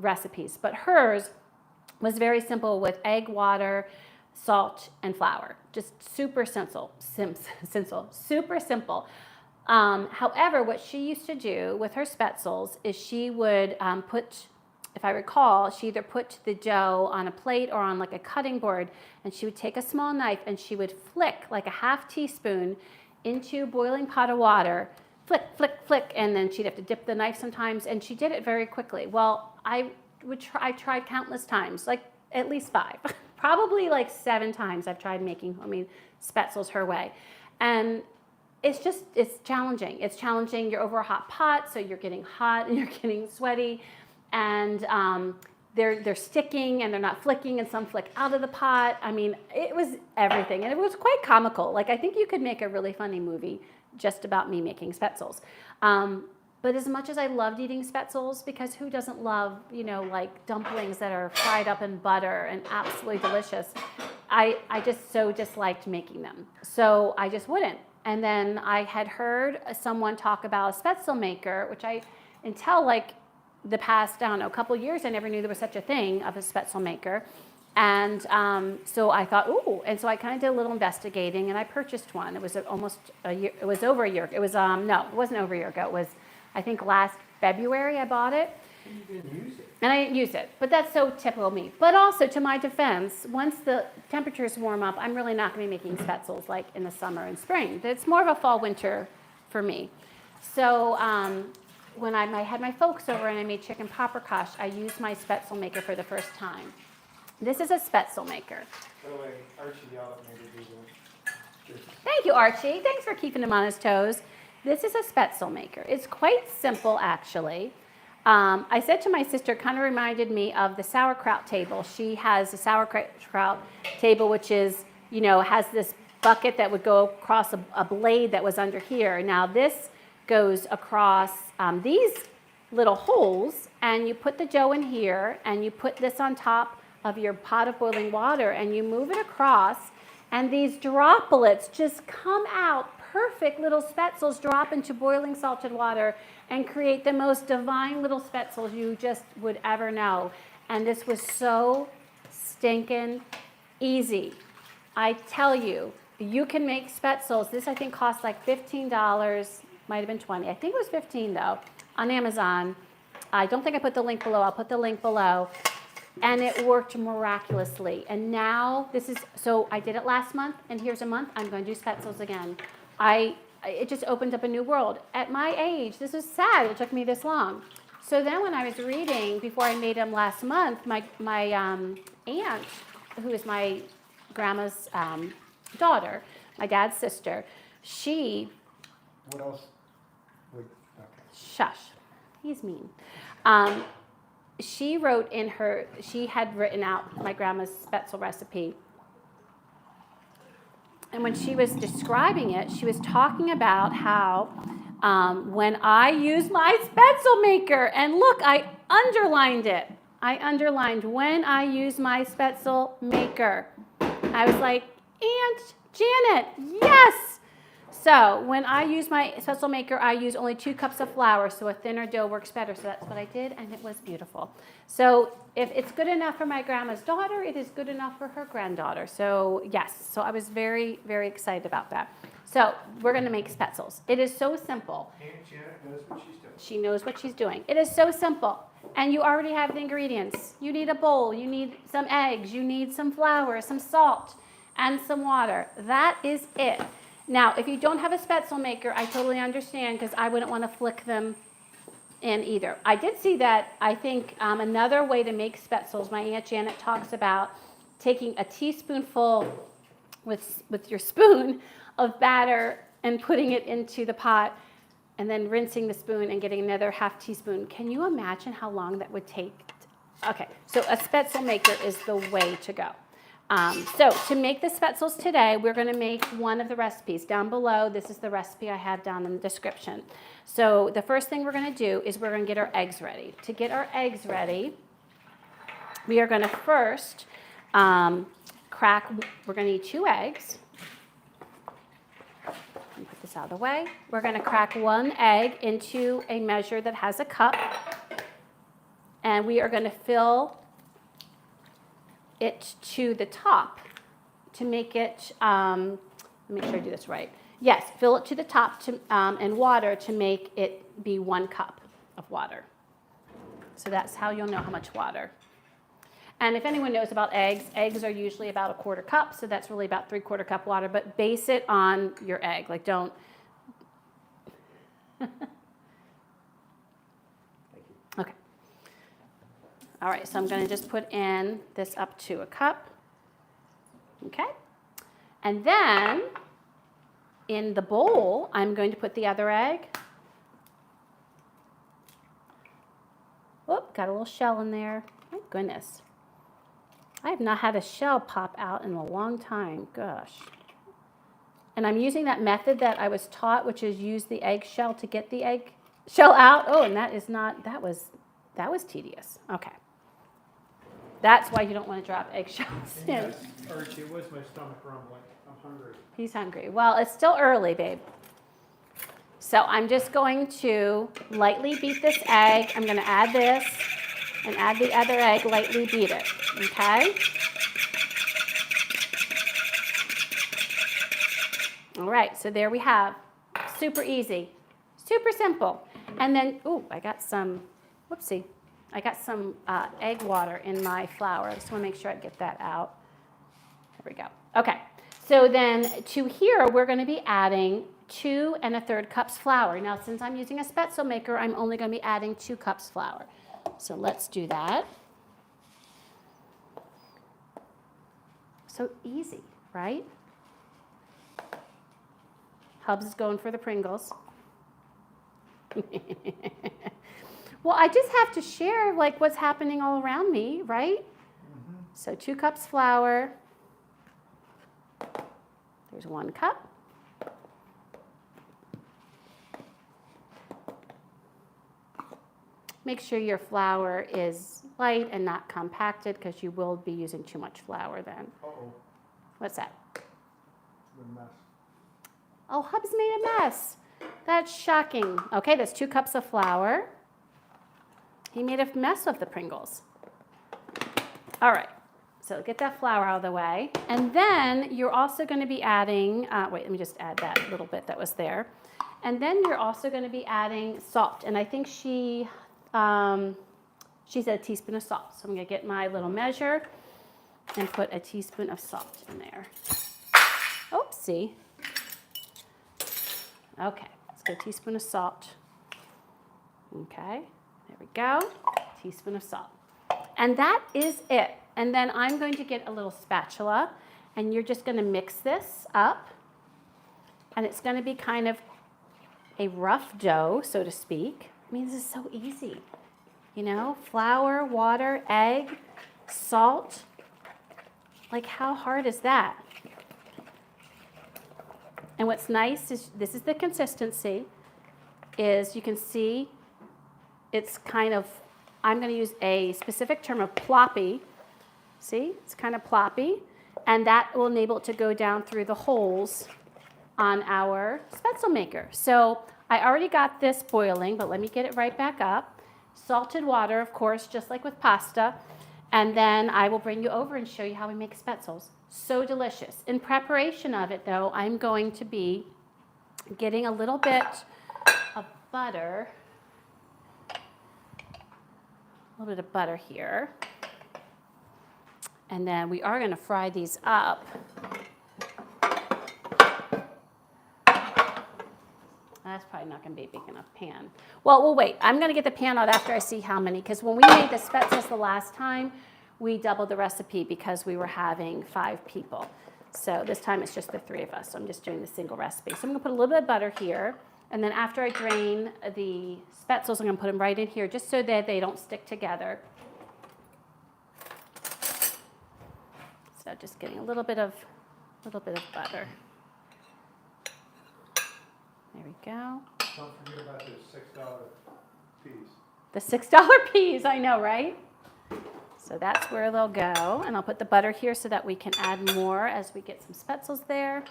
recipes. But hers was very simple with egg, water, salt, and flour. Just super simple. Super simple. However, what she used to do with her Spaetzels is she would if I recall, she either put the dough on a plate or on a cutting board, and she would take a small knife and she would flick a half teaspoon into a boiling pot of water, flick, flick, flick, and then she'd have to dip the knife sometimes, and she did it very quickly. Well, I tried countless times, at least 5, probably 7 times I've tried making homemade Spaetzles her way. And it's challenging. It's challenging. You're over a hot pot, so you're getting hot and you're getting sweaty. And they're sticking and they're not flicking, and some flick out of the pot. I mean, it was everything, and it was quite comical. I think you could make a really funny movie just about me making Spaetzles. But as much as I loved eating Spaetzles, because who doesn't love, like dumplings that are fried up in butter and absolutely delicious, I just so disliked making them. So I just wouldn't. And then I had heard someone talk about a Spaetzle maker, which until like the past, I don't know, a couple years, I never knew there was such a thing of a Spaetzle maker. And so I thought, ooh, and so I kind of did a little investigating, and I purchased one. It was almost a year, it was over a year. It was, no, it wasn't over a year ago. It was, I think last February I bought it. You didn't use it. And I didn't use it, but that's so typical of me. But also, to my defense, once the temperatures warm up, I'm really not going to be making Spaetzles like in the summer and spring. It's more of a fall-winter for me. So when I had my folks over and I made chicken paprikash, I used my Spaetzle maker for the first time. This is a Spaetzle maker. By the way, Archie yelled at me to do this. Thank you, Archie. Thanks for keeping him on his toes. This is a Spaetzle maker. It's quite simple, actually. I said to my sister, it kind of reminded me of the sauerkraut table. She has a sauerkraut table, which is, has this bucket that would go across a blade that was under here. Now this goes across these little holes, and you put the dough in here, and you put this on top of your pot of boiling water, and you move it across, and these droplets just come out. Perfect little Spaetzles drop into boiling salted water and create the most divine little Spaetzles you just would ever know. And this was so stinking easy. I tell you, you can make Spaetzles. This I think cost like $15, might have been 20. I think it was 15 though, on Amazon. I don't think I put the link below. I'll put the link below. And it worked miraculously. And now so I did it last month, and here's a month, I'm going to do Spaetzles again. It just opened up a new world. At my age, this is sad it took me this long. So then when I was reading, before I made them last month, my aunt, who is my grandma's daughter, my dad's sister, she... What else? Okay. Shush. He's mean. She had written out my grandma's Spaetzle recipe. And when she was describing it, she was talking about how when I use my Spaetzle maker, and look, I underlined it. I underlined when I use my Spaetzle maker. I was like, Aunt Janet, yes! So when I use my Spaetzle maker, I use only 2 cups of flour, so a thinner dough works better. So that's what I did, and it was beautiful. So if it's good enough for my grandma's daughter, it is good enough for her granddaughter. So yes, so I was very, very excited about that. So we're going to make Spaetzles. It is so simple. Aunt Janet knows what she's doing. She knows what she's doing. It is so simple. And you already have the ingredients. You need a bowl. You need some eggs. You need some flour, some salt, and some water. That is it. Now, if you don't have a Spaetzle maker, I totally understand, because I wouldn't want to flick them in either. I did see that, I think, another way to make Spaetzles, my Aunt Janet talks about taking a teaspoonful with your spoon of batter and putting it into the pot, and then rinsing the spoon and getting another half teaspoon. Can you imagine how long that would take? Okay, so a Spaetzle maker is the way to go. So to make the Spaetzles today, we're going to make one of the recipes. Down below, this is the recipe I have down in the description. So the first thing we're going to do is we're going to get our eggs ready. To get our eggs ready, we are going to first we're going to need 2 eggs. Let me put this out of the way. We're going to crack 1 egg into a measure that has a cup. And we are going to fill it to the top to make it, let me make sure I do this right. Yes, fill it to the top in water to make it be 1 cup of water. So that's how you'll know how much water. And if anyone knows about eggs, eggs are usually about 1/4 cup, so that's really about 3/4 cup water, but base it on your egg. Like don't. Okay. All right, so I'm going to just put in this up to 1 cup. Okay. And then in the bowl, I'm going to put the other egg. Whoop, got a little shell in there. My goodness. I have not had a shell pop out in a long time. Gosh. And I'm using that method that I was taught, which is use the egg shell to get the egg Shell out. Oh, and that was tedious. Okay. That's why you don't want to drop eggshells in. Yes, Archie, it was my stomach rumbling. I'm hungry. He's hungry. Well, it's still early, babe. So I'm just going to lightly beat this egg. I'm going to add this and add the other egg, lightly beat it, okay? All right, so there we have. Super easy, super simple. And then, ooh, I got some, whoopsie. I got some egg water in my flour. I just want to make sure I get that out. There we go. Okay, so then to here, we're going to be adding 2 1/3 cups flour. Now, since I'm using a Spaetzle maker, I'm only going to be adding 2 cups flour. So let's do that. So easy, right? Hubs is going for the Pringles. Well, I just have to share like what's happening all around me, right? Mm-hmm. So 2 cups flour. There's 1 cup. Make sure your flour is light and not compacted because you will be using too much flour then. Uh-oh. What's that? It's a mess. Oh, Hubs made a mess. That's shocking. Okay, that's 2 cups of flour. He made a mess of the Pringles. All right, so get that flour out of the way. And then you're also going to be adding, wait, let me just add that little bit that was there. And then you're also going to be adding salt. And I think she said a teaspoon of salt. So I'm going to get my little measure and put a teaspoon of salt in there. Oopsie. Okay, let's go a teaspoon of salt. Okay, there we go, teaspoon of salt. And that is it. And then I'm going to get a little spatula, and you're just going to mix this up. And it's going to be kind of a rough dough, so to speak. I mean, this is so easy. You know, flour, water, egg, salt. Like, how hard is that? And what's nice is this is the consistency, is you can see it's kind of, I'm going to use a specific term of ploppy. See, it's kind of ploppy. And that will enable it to go down through the holes on our Spaetzle maker. So I already got this boiling, but let me get it right back up. Salted water, of course, just like with pasta. And then I will bring you over and show you how we make Spaetzles. So delicious. In preparation of it, though, I'm going to be getting a little bit of butter. A little bit of butter here. And then we are going to fry these up. That's probably not going to be a big enough pan. Well, we'll wait. I'm going to get the pan out after I see how many, because when we made the Spaetzles the last time, we doubled the recipe because we were having 5 people. So this time it's just the 3 of us. So I'm just doing the single recipe. So I'm going to put a little bit of butter here. And then after I drain the Spaetzles, I'm going to put them right in here just so that they don't stick together. So just getting a little bit of butter. There we go. Don't forget about those $6 peas. The $6 peas, I know, right? So that's where they'll go. And I'll put the butter here so that we can add more as we get some Spaetzles there.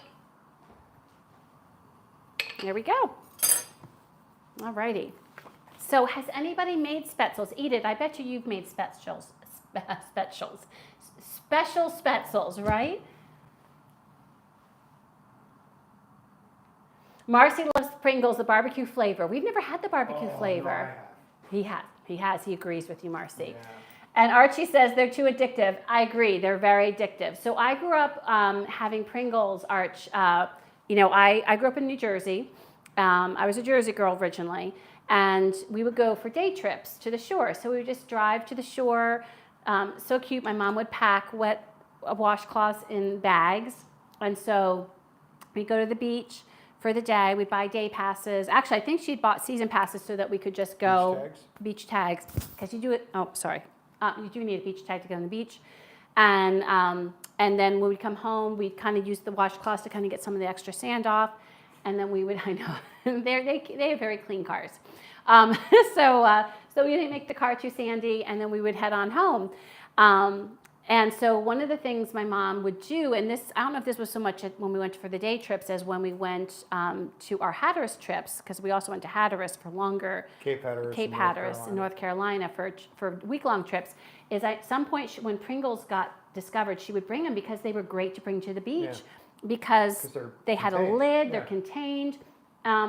There we go. All righty. So has anybody made Spaetzles? Edith, I bet you've made Spaetzles. Special Spaetzles, right? Marcy loves Pringles, the barbecue flavor. We've never had the barbecue flavor. No, I have. He has. He agrees with you, Marcy. Yeah. And Archie says they're too addictive. I agree. They're very addictive. So I grew up having Pringles, Arch. I grew up in New Jersey. I was a Jersey girl originally. And we would go for day trips to the shore. So we would just drive to the shore. So cute. My mom would pack wet washcloths in bags. And so we'd go to the beach for the day. We'd buy day passes. Actually, I think she'd bought season passes so that we could just go. Beach tags. Because you do it. Oh, sorry. You do need a beach tag to get on the beach. And then when we'd come home, we'd kind of use the washcloths to kind of get some of the extra sand off. and then we would, I know, they have very clean cars. Um, so we didn't make the car too sandy, and then we would head on home. And so one of the things my mom would do, and this, I don't know if this was so much when we went for the day trips as when we went to our Hatteras trips, because we also went to Hatteras for longer, Cape Hatteras. Cape Hatteras in North Carolina for week-long trips, is at some point when Pringles got discovered, she would bring them because they were great to bring to the beach, because they had a lid, they're contained.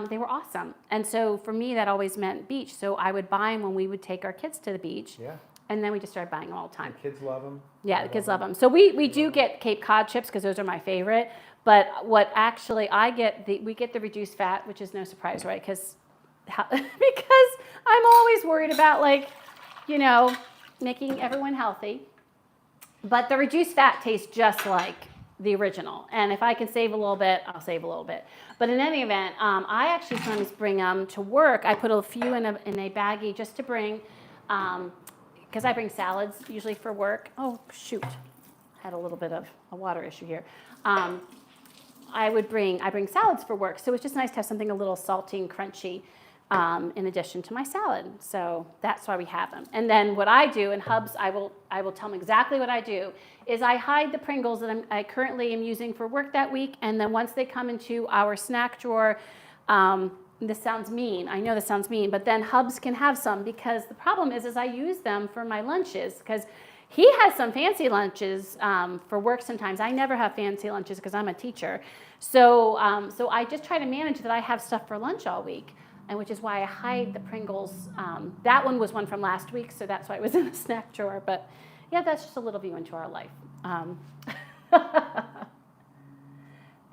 They were awesome. And so for me, that always meant beach. So I would buy them when we would take our kids to the beach. Yeah. And then we just started buying them all the time. The kids love them. Yeah, the kids love them. So we do get Cape Cod chips because those are my favorite. But what actually I get, we get the reduced fat, which is no surprise, right? Because I'm always worried about, like, you know, making everyone healthy. But the reduced fat tastes just like the original. And if I can save a little bit, I'll save a little bit. But in any event, I actually sometimes bring them to work. I put a few in a baggie just to bring, because I bring salads usually for work. Oh, shoot. Had a little bit of a water issue here. I bring salads for work. So it's just nice to have something a little salty and crunchy in addition to my salad. So that's why we have them. And then what I do in Hubs, I will tell them exactly what I do, is I hide the Pringles that I currently am using for work that week. And then once they come into our snack drawer, this sounds mean. I know this sounds mean, but then Hubs can have some, because the problem is I use them for my lunches, because he has some fancy lunches for work sometimes. I never have fancy lunches because I'm a teacher. So I just try to manage that I have stuff for lunch all week, and which is why I hide the Pringles. That one was one from last week, so that's why it was in the snack drawer. But yeah, that's just a little view into our life.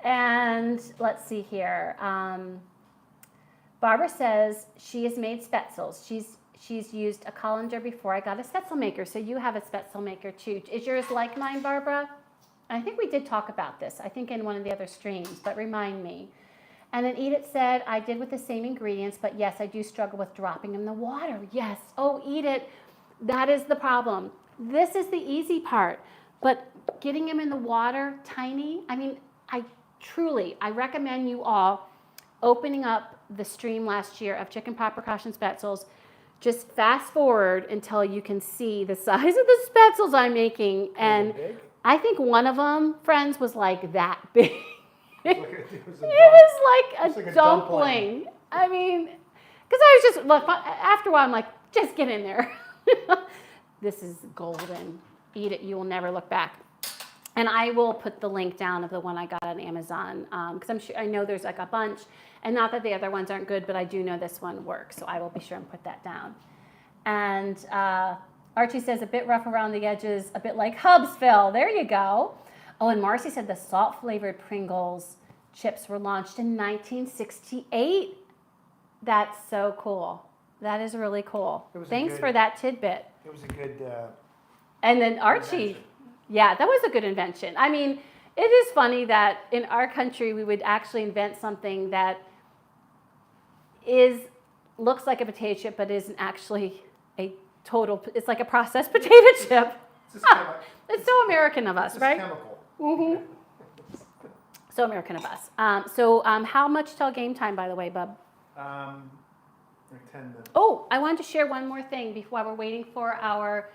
And let's see here. Barbara says she has made Spaetzles. She's used a colander before. I got a Spaetzle maker, so you have a Spaetzle maker too. Is yours like mine, Barbara? I think we did talk about this, I think in one of the other streams, but remind me. And then Edith said, I did with the same ingredients, but yes, I do struggle with dropping them in the water. Yes. Oh, Edith, that is the problem. This is the easy part, but getting them in the water, tiny, I mean, I recommend you all opening up the stream last year of chicken paprika and Spaetzles. Just fast forward until you can see the size of the Spaetzles I'm making. And I think one of them, friends, was like that big. It was like a dumpling. I mean, because I was just, look, after a while, I'm like, just get in there. This is golden. Eat it. You will never look back. And I will put the link down of the one I got on Amazon, because I know there's like a bunch, and not that the other ones aren't good, but I do know this one works, so I will be sure and put that down. And Archie says, a bit rough around the edges, a bit like Hubsville. There you go. Oh, and Marcy said the salt-flavored Pringles chips were launched in 1968. That's so cool. That is really cool. Thanks for that tidbit. It was a good and then Archie... Invention. Yeah, that was a good invention. I mean, it is funny that in our country we would actually invent something that looks like a potato chip but isn't actually it's like a processed potato chip. It's so American of us, right? Chemical. Mm-hmm. So American of us. How much till game time, by the way, Bub? Like 10 minutes. Oh, I wanted to share one more thing before we're waiting for our...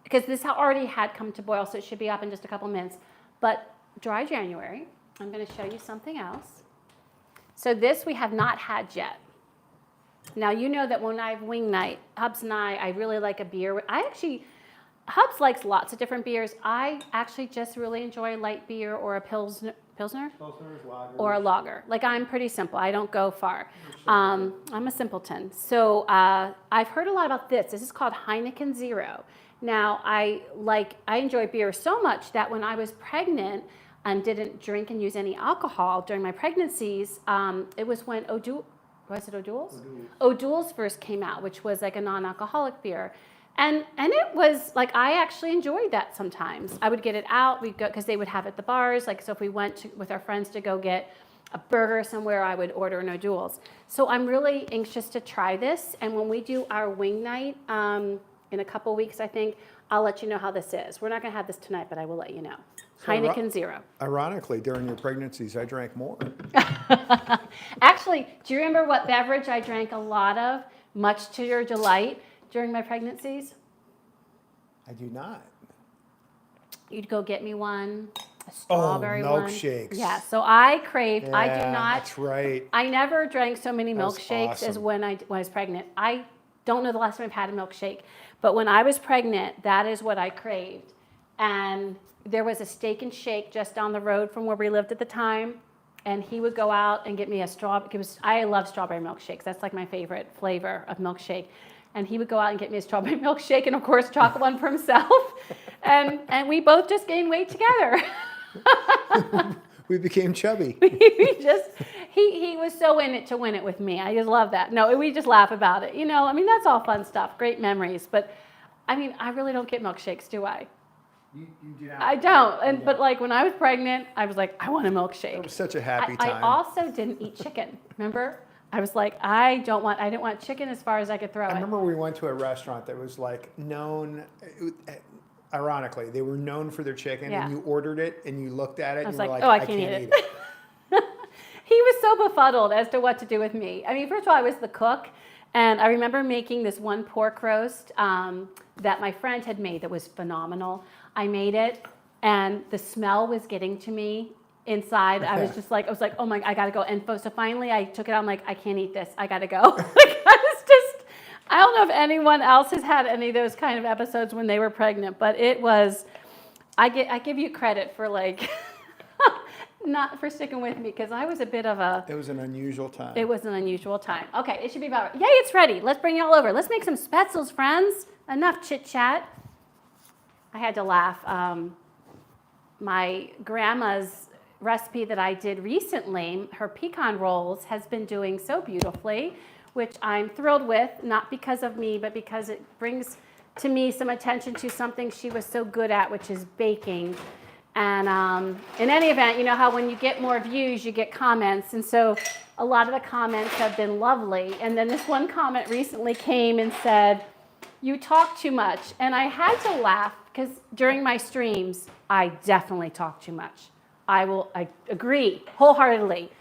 because this already had come to boil, so it should be up in just a couple minutes. But dry January, I'm going to show you something else. So this we have not had yet. Now, you know that when I have wing night, Hubs and I really like a beer. Hubs likes lots of different beers. I actually just really enjoy a light beer or a Pilsner? Or a lager. Like, I'm pretty simple. I don't go far. I'm a simpleton. So I've heard a lot about this. This is called Heineken Zero. Now, I enjoy beer so much that when I was pregnant and didn't drink and use any alcohol during my pregnancies, it was when O'Doul's first came out, which was like a non-alcoholic beer. And it was like, I actually enjoyed that sometimes. I would get it out, we'd go, because they would have it at the bars. Like, so if we went with our friends to go get a burger somewhere, I would order an O'Doul's. So I'm really anxious to try this. And when we do our wing night, in a couple weeks, I think. I'll let you know how this is. We're not going to have this tonight, but I will let you know. So Heineken Zero. Ironically, during your pregnancies, I drank more. Actually, do you remember what beverage I drank a lot of, much to your delight, during my pregnancies? I do not. You'd go get me one, a strawberry one. milkshakes. Yeah, so I craved, I do Yeah, not. That's right. I never drank so many That was milkshakes as awesome. when I was pregnant. I don't know the last time I've had a milkshake, but when I was pregnant, that is what I craved. And there was a Steak and Shake just down the road from where we lived at the time, and he would go out and get me a I love strawberry milkshakes. That's like my favorite flavor of milkshake. And he would go out and get me a strawberry milkshake and, of course, chocolate one for himself. And we both just gained weight together. We became chubby. He was so in it to win it with me. I just love that. No, we just laugh about it. I mean, that's all fun stuff, great memories. But, I mean, I really don't get milkshakes, do I? You do not. I don't. But like when I was pregnant, I was like, I want a milkshake. It was such a happy I time. also didn't eat chicken. Remember? I was like, I didn't want chicken as far as I could throw I it. remember we went to a restaurant that was like known, ironically, they were known for their chicken, Yeah. and you ordered it and you looked at it I and was you were like, like, oh, I can't eat it. He was so befuddled as to what to do with me. I mean, first of all, I was the cook, and I remember making this one pork roast that my friend had made that was phenomenal. I made it, and the smell was getting to me inside. I was like, oh my, I gotta go. And so finally I took it out. I'm like, I can't eat this. I gotta go. I don't know if anyone else has had any of those kind of episodes when they were pregnant, but it was, I give you credit for like, not for sticking with me, because I was a bit of a... It was an unusual time. It was an unusual time. Okay, it should be about... Yay, it's ready. Let's bring it all over. Let's make some Spaetzles, friends. Enough chit-chat. I had to laugh. My grandma's recipe that I did recently, her pecan rolls, has been doing so beautifully, which I'm thrilled with, not because of me, but because it brings to me some attention to something she was so good at, which is baking. And in any event, you know how when you get more views, you get comments. And so a lot of the comments have been lovely. And then this one comment recently came and said, you talk too much. And I had to laugh because during my streams, I definitely talk too much. I agree wholeheartedly.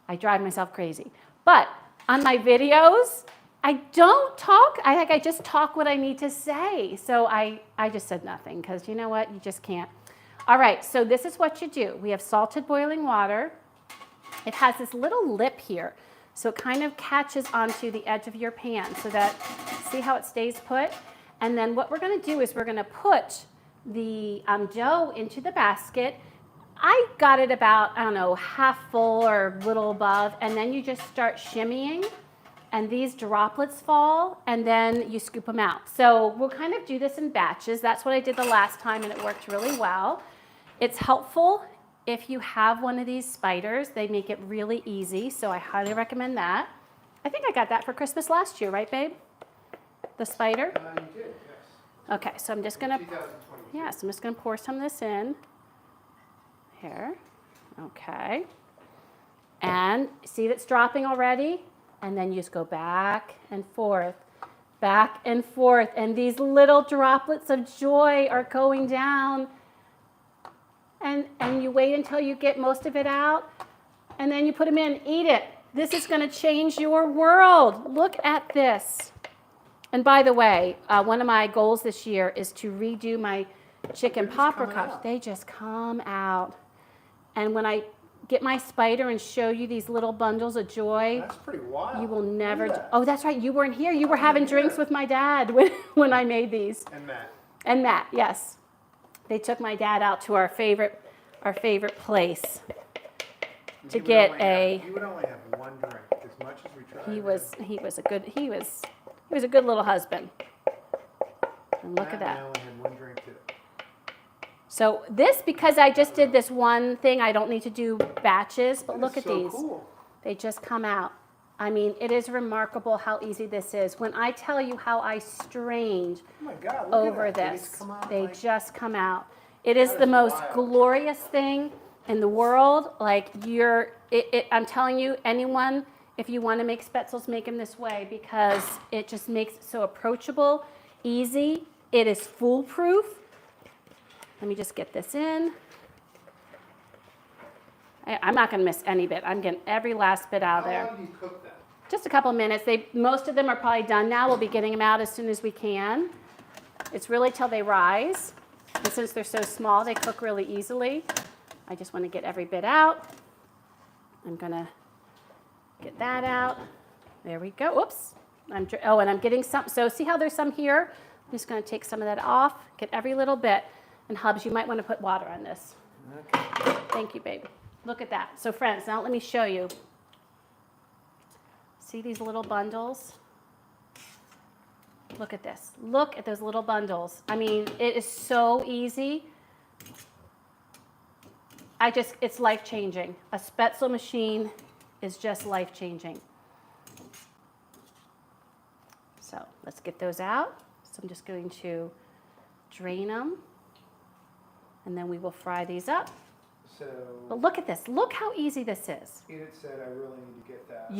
I drive myself crazy. But on my videos, I don't talk. I just talk what I need to say. So I just said nothing because you know what? You just can't. All right, so this is what you do. We have salted boiling water. It has this little lip here, so it kind of catches onto the edge of your pan so that, see how it stays put? And then what we're gonna do is we're gonna put the dough into the basket. I got it about, I don't know, half full or a little above, and then you just start shimmying, and these droplets fall, and then you scoop them out. So we'll kind of do this in batches. That's what I did the last time, and it worked really well. It's helpful if you have one of these spiders. They make it really easy, so I highly recommend that. I think I got that for Christmas last year, right, babe? The spider? You did, yes. Okay, so I'm just gonna, 2022. yes, I'm just gonna pour some of this in. Here, okay. And see that it's dropping already? And then you just go back and forth, and these little droplets of joy are going down. And you wait until you get most of it out, and then you put them in, eat it. This is gonna change your world. Look at this. And by the way, one of my goals this year is to redo my chicken paprika. They just come out. And when I get my spider and show you these little bundles of joy, That's pretty wild. you will never... Look at that. Oh, that's right, you weren't here. You were having drinks with my dad when I made these. And Matt. And Matt, yes. They took my dad out to our favorite place to get a... He would only have one drink, as much as we tried. He was a good little husband. And look at Matt and I that. only had one drink too. So this, because I just did this one thing, I don't need to do batches, but look at these. Cool. They just come out. I mean, it is remarkable how easy this is. When I tell you how I strained Oh my God, look over at that. this, Come out they like- just come out. It is That the is most wild. glorious thing in the world. Like I'm telling you, anyone, if you want to make Spaetzles, make them this way because it just makes it so approachable. easy. It is foolproof. Let me just get this in. I'm not going to miss any bit. I'm getting every last bit out of there. How long do you cook them? Just a couple minutes. Most of them are probably done now. We'll be getting them out as soon as we can. It's really till they rise. And since they're so small, they cook really easily. I just want to get every bit out. I'm going to get that out. There we go. Oops. And I'm getting some. So see how there's some here? I'm just going to take some of that off, get every little bit. And Hubs, you might want to put water on this. Okay. Thank you, babe. Look at that. So friends, now let me show you. See these little bundles? Look at this. Look at those little bundles. I mean, it is so easy. It's life-changing. A Spaetzle machine is just life-changing. So let's get those out. So I'm just going to drain them, and then we will fry these up. So But look at this. Look how easy this is. Edith said I really need to get that.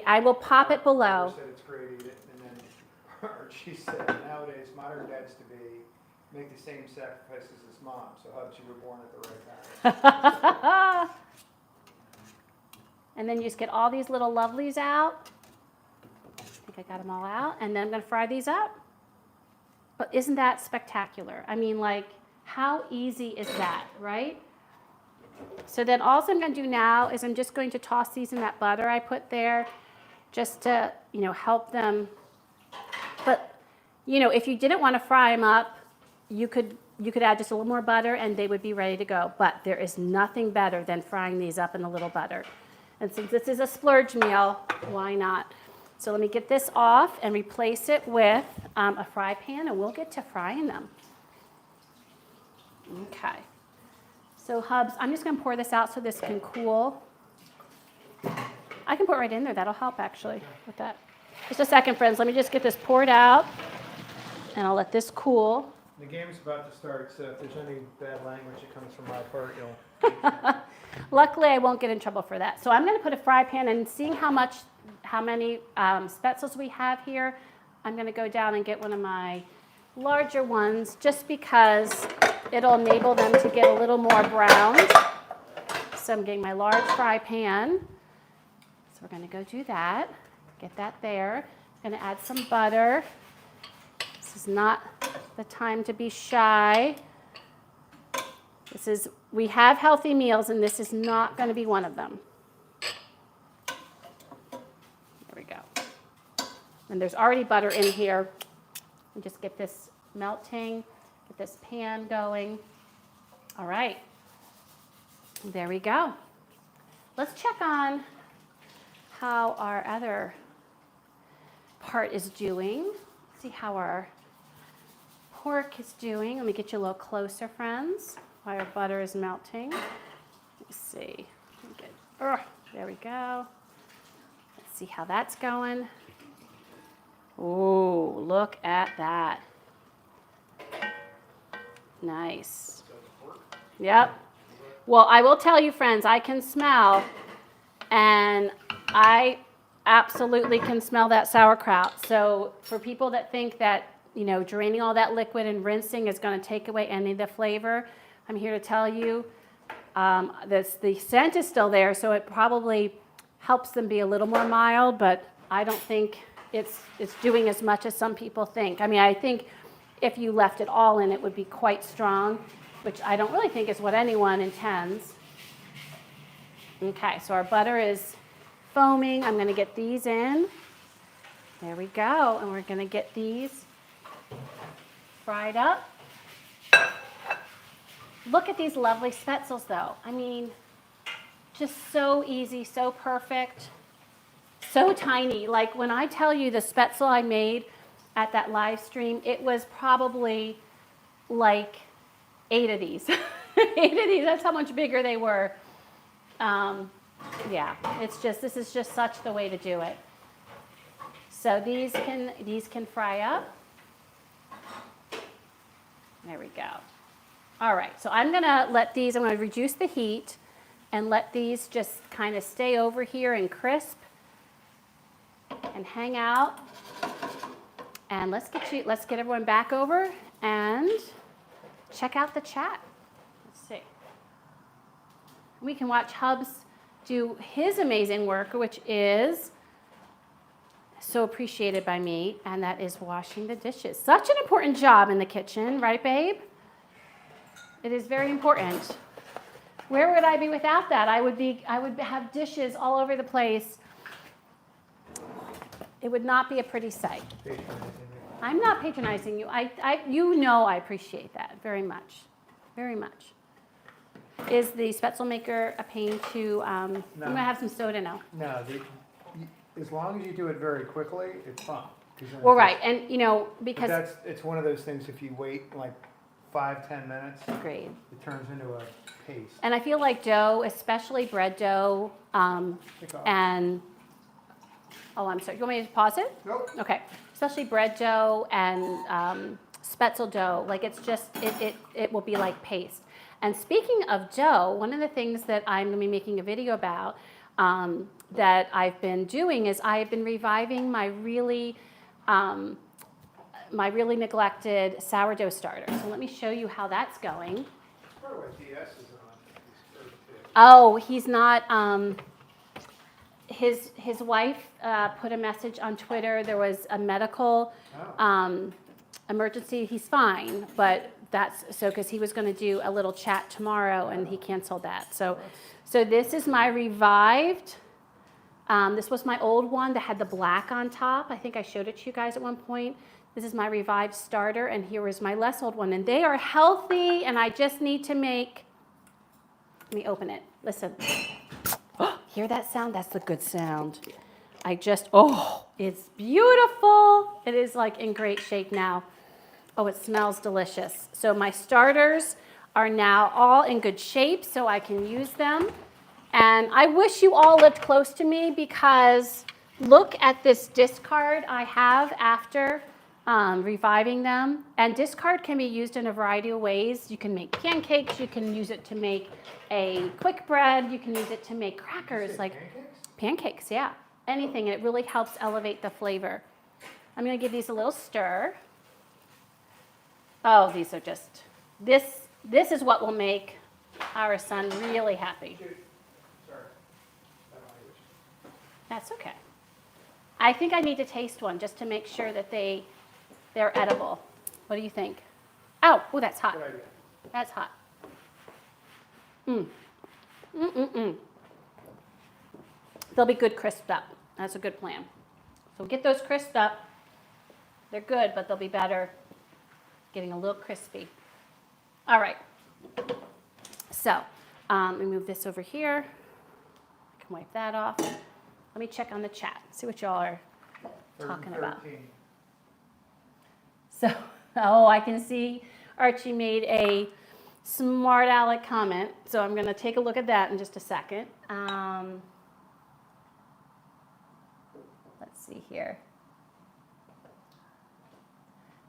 I will pop it below. Barbara said it's great, Edith. And then Archie said nowadays modern dads to be make the same sacrifices as mom. So Hubs, you were born at the right time. And then you just get all these little lovelies out. I think I got them all out. And then I'm going to fry these up. But isn't that spectacular? I mean, like, how easy is that, right? So then all I'm going to do now is I'm just going to toss these in that butter I put there just to, help them. But, if you didn't want to fry them up, you could add just a little more butter and they would be ready to go. But there is nothing better than frying these up in a little butter. And since this is a splurge meal, why not? So let me get this off and replace it with a fry pan, and we'll get to frying them. Okay. So Hubs, I'm just going to pour this out so this can cool. I can pour it right in there. That'll help, actually, with that. Just a second, friends. Let me just get this poured out, and I'll let this cool. The game's about to start, so if there's any bad language that comes from my part, you'll... Luckily, I won't get in trouble for that. So I'm going to put a fry pan, and seeing how many Spaetzles we have here, I'm going to go down and get one of my larger ones, just because it'll enable them to get a little more browned. So I'm getting my large fry pan. So we're going to go do that. Get that there. I'm going to add some butter. This is not the time to be shy. We have healthy meals, and this is not going to be one of them. There we go. And there's already butter in here. And just get this melting, get this pan going. All right. There we go. Let's check on how our other part is doing. See how our pork is doing. Let me get you a little closer, friends, while our butter is melting. Let's see. There we go. Let's see how that's going. Ooh, look at that. Nice. Yep. Well, I will tell you, friends, I can smell, and I absolutely can smell that sauerkraut. So for people that think that, draining all that liquid and rinsing is going to take away any of the flavor, I'm here to tell you the scent is still there, so it probably helps them be a little more mild, but I don't think it's doing as much as some people think. I mean, I think if you left it all in, it would be quite strong, which I don't really think is what anyone intends. Okay, so our butter is foaming. I'm going to get these in. There we go. And we're going to get these fried up. Look at these lovely Spaetzles, though. I mean, just so easy, so perfect. So tiny. Like when I tell you the Spaetzle I made at that live stream, it was probably like 8 of these. 8 of these, that's how much bigger they were. Yeah, this is just such the way to do it. So these can fry up. There we go. All right, so I'm gonna reduce the heat and let these just kind of stay over here and crisp and hang out. And let's get everyone back over and check out the chat. Let's see. We can watch Hubs do his amazing work, which is so appreciated by me, and that is washing the dishes. Such an important job in the kitchen, right, babe? It is very important. Where would I be without that? I would have dishes all over the place. It would not be a pretty sight. I'm not patronizing you. You know I appreciate that very much, very much. Is the Spaetzle maker a pain to? I'm gonna have some soda now. No, as long as you do it very quickly, it's fine. Well, right, and because it's one of those things. If you wait like 5-10 minutes, agreed, it turns into a paste. And I feel like dough, especially bread dough, and I'm sorry. You want me to pause it? Nope. Okay. Especially bread dough and Spaetzle dough, like it's just it will be like paste. And speaking of dough, one of the things that I'm going to be making a video about that I've been doing is I've been reviving my really neglected sourdough starter. So let me show you how that's going. By the way, DS is on. Oh, he's not. His wife put a message on Twitter. There was a medical emergency. He's fine, but that's so because he was going to do a little chat tomorrow and he canceled that. So this is my revived. This was my old one that had the black on top. I think I showed it to you guys at one point. This is my revived starter, and here is my less old one. And they are healthy, and I just need to make. Let me open it. Listen. Hear that sound? That's the good sound. It's beautiful. It is like in great shape now. Oh, it smells delicious. So my starters are now all in good shape so I can use them. And I wish you all lived close to me because look at this discard I have after reviving them. And discard can be used in a variety of ways. You can make pancakes. You can use it to make a quick bread. You can use it to make crackers, like pancakes, yeah. Anything. It really helps elevate the flavor. I'm going to give these a little stir. Oh, these are just, this is what will make our son really happy. That's okay. I think I need to taste one just to make sure that they're edible. What do you think? Oh, that's hot. Good idea. That's hot. They'll be good crisped up. That's a good plan. So get those crisped up. They're good, but they'll be better getting a little crispy. All right. So let me move this over here. I can wipe that off. Let me check on the chat, see what y'all are talking about. So, I can see Archie made a smart aleck comment, so I'm going to take a look at that in just a second. Let's see here.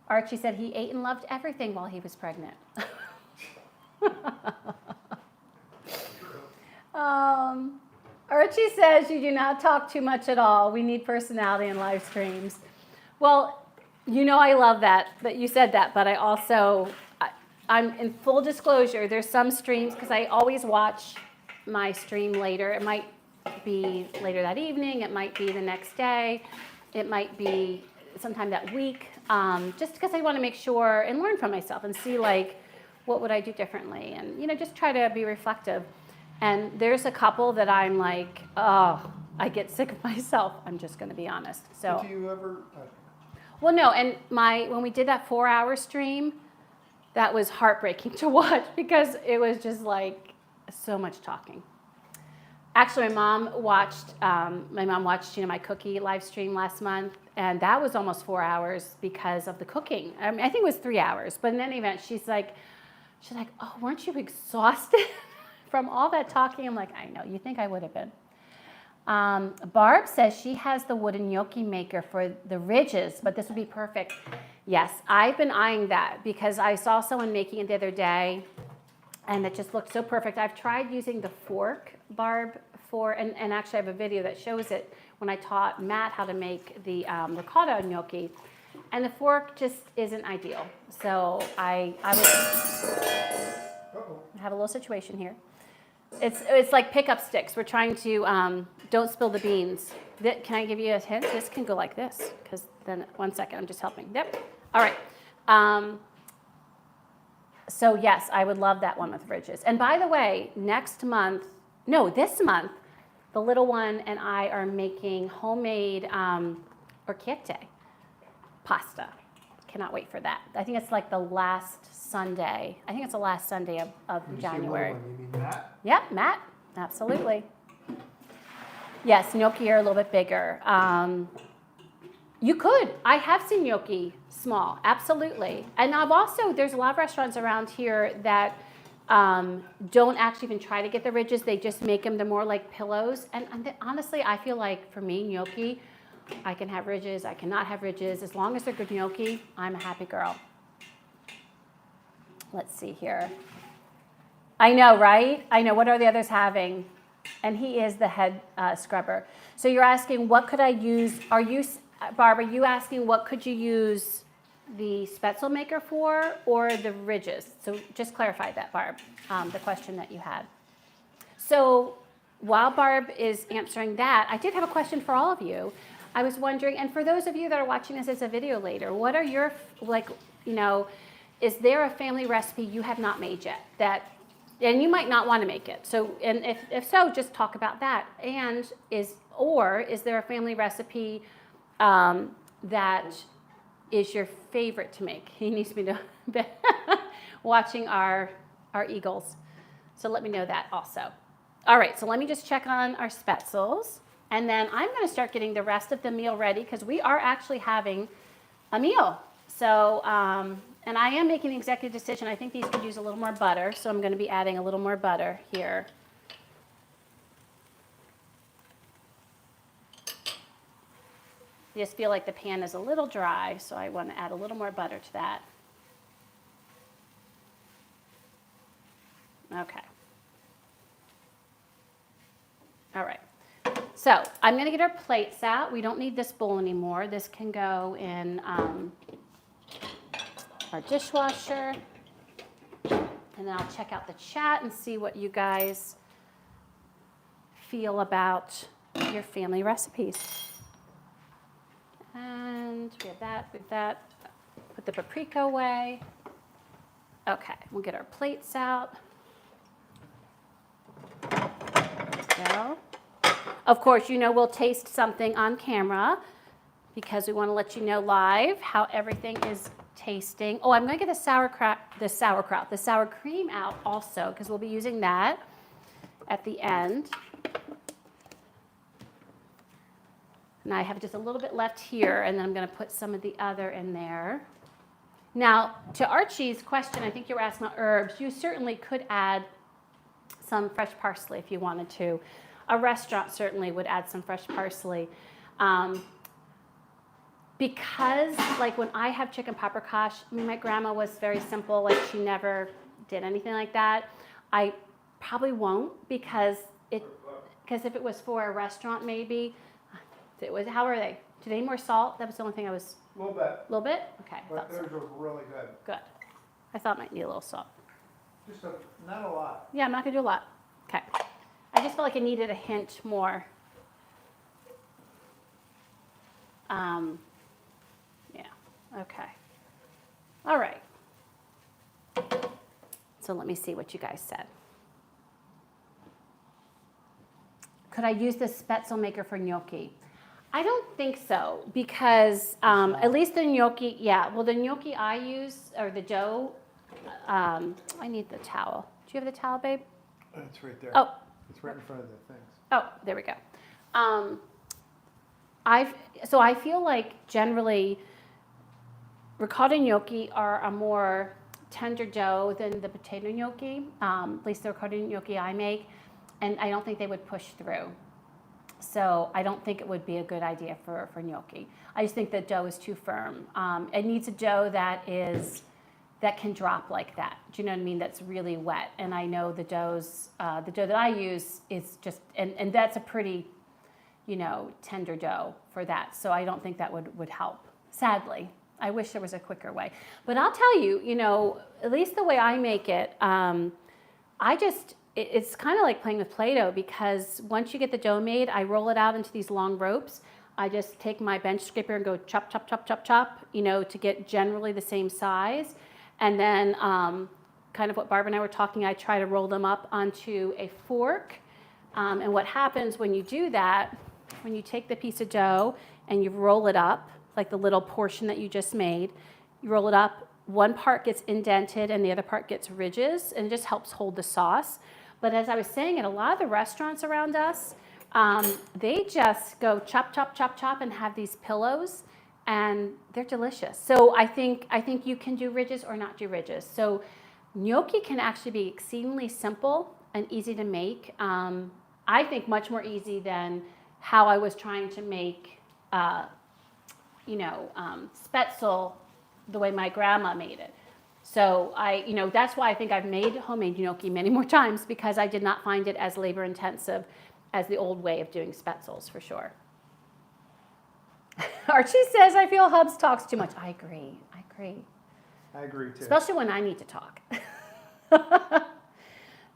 Archie said he ate and loved everything while he was pregnant. Archie says you do not talk too much at all. We need personality in live streams. Well, I love that you said that, but I also, I'm in full disclosure, there's some streams, because I always watch my stream later. It might be later that evening, it might be the next day, it might be sometime that week, just because I want to make sure and learn from myself and see what would I do differently, and just try to be reflective. And there's a couple that I'm like, I get sick of myself. I'm just going to be honest. So. Do you ever? Well, no. And when we did that 4-hour stream, that was heartbreaking to watch because it was just like so much talking. Actually, my mom watched my cookie live stream last month, and that was almost 4 hours because of the cooking. I think it was 3 hours, but in any event, she's like, oh, weren't you exhausted? From all that talking, I'm like, I know, you think I would have been. Barb says she has the wooden gnocchi maker for the ridges, but this would be perfect. Yes, I've been eyeing that because I saw someone making it the other day, and it just looked so perfect. I've tried using the fork, Barb, and actually I have a video that shows it when I taught Matt how to make the ricotta gnocchi. and the fork just isn't ideal. So I have a little situation here. It's like pickup sticks. We're trying to, don't spill the beans. Can I give you a hint? This can go like this, because then, 1 second, I'm just helping. Yep. All right. So yes, I would love that one with ridges. And by the way, this month, the little one and I are making homemade orecchiette pasta. Cannot wait for that. I think it's like the last Sunday. I think it's the last Sunday of January. You mean that? Yep, Matt, absolutely. Yes, gnocchi are a little bit bigger. You could. I have seen gnocchi small, absolutely. And there's a lot of restaurants around here that don't actually even try to get the ridges. They just make them the more like pillows. And honestly, I feel like for me, gnocchi, I can have ridges, I cannot have ridges. As long as they're good gnocchi, I'm a happy girl. Let's see here. I know, right? I know. What are the others having? And he is the head scrubber. So you're asking, what could I use? Barb, are you asking what could you use the Spaetzle maker for, or the ridges? So just clarify that, Barb, the question that you had. So while Barb is answering that, I did have a question for all of you. I was wondering, and for those of you that are watching this as a video later, what are your, is there a family recipe you have not made yet and you might not want to make it? So, and if so, just talk about that. And is there a family recipe that is your favorite to make? He needs me to watching our eagles. So let me know that also. All right, so let me just check on our Spaetzles. And then I'm going to start getting the rest of the meal ready, because we are actually having a meal. So, and I am making an executive decision. I think these could use a little more butter, so I'm going to be adding a little more butter here. I just feel like the pan is a little dry, so I want to add a little more butter to that. Okay. All right. So I'm going to get our plates out. We don't need this bowl anymore. This can go in our dishwasher. And then I'll check out the chat and see what you guys feel about your family recipes. And we have that. Put the paprika away. Okay, we'll get our plates out. There we go. Of course, we'll taste something on camera, because we want to let you know live how everything is tasting. Oh, I'm going to get the sour cream out also, because we'll be using that at the end. And I have just a little bit left here, and then I'm going to put some of the other in there. Now, to Archie's question, I think you were asking about herbs. You certainly could add some fresh parsley if you wanted to. A restaurant certainly would add some fresh parsley. Because, like, when I have chicken paprikash, my grandma was very simple. Like, she never did anything like that. I probably won't, because if it was for a restaurant, maybe. How are they? Do they need more salt? That was the only thing I was... A little bit. A little bit? Okay. But theirs were really good. Good. I thought it might need a little salt. Just not a lot. Yeah, I'm not going to do a lot. Okay. I just felt like I needed a hint more. Yeah. Okay. All right. So let me see what you guys said. Could I use the Spaetzle maker for gnocchi? I don't think so, because at least the gnocchi, the gnocchi I use, or the dough, I need the towel. Do you have the towel, babe? It's right there. Oh. It's right in front of the things. Oh, there we go. I feel like generally ricotta gnocchi are a more tender dough than the potato gnocchi, at least the ricotta gnocchi I make, and I don't think they would push through. So I don't think it would be a good idea for gnocchi. I just think the dough is too firm. It needs a dough that can drop like that. Do you know what I mean? That's really wet. And I know the dough that I use is just, and that's a pretty, tender dough for that. So I don't think that would help, sadly. I wish there was a quicker way. But I'll tell you, you know, at least the way I make it, it's kind of like playing with Play-Doh, because once you get the dough made, I roll it out into these long ropes. I just take my bench scraper and go chop, chop, chop, chop, chop, you know, to get generally the same size. And then kind of what Barb and I were talking, I try to roll them up onto a fork. And what happens when you do that, when you take the piece of dough and you roll it up, like the little portion that you just made, you roll it up, one part gets indented and the other part gets ridges, and it just helps hold the sauce. But as I was saying, at a lot of the restaurants around us, they just go chop, chop, chop, chop and have these pillows, and they're delicious. So I think you can do ridges or not do ridges. So gnocchi can actually be exceedingly simple and easy to make. I think much more easy than how I was trying to make, Spaetzle the way my grandma made it. So that's why I think I've made homemade gnocchi many more times, because I did not find it as labor intensive as the old way of doing Spaetzles, for sure. Archie says, I feel Hubs talks too much. I agree. I agree too. Especially when I need to talk.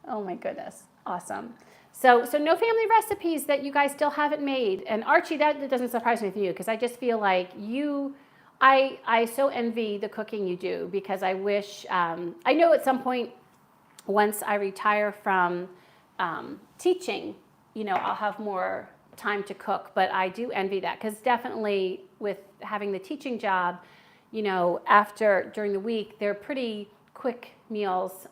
Oh my goodness. Awesome. So no family recipes that you guys still haven't made. And Archie, that doesn't surprise me with you, because I just feel like I so envy the cooking you do, because I wish, I know at some point, once I retire from teaching, I'll have more time to cook, but I do envy that, because definitely with having the teaching job, during the week, they're pretty quick meals,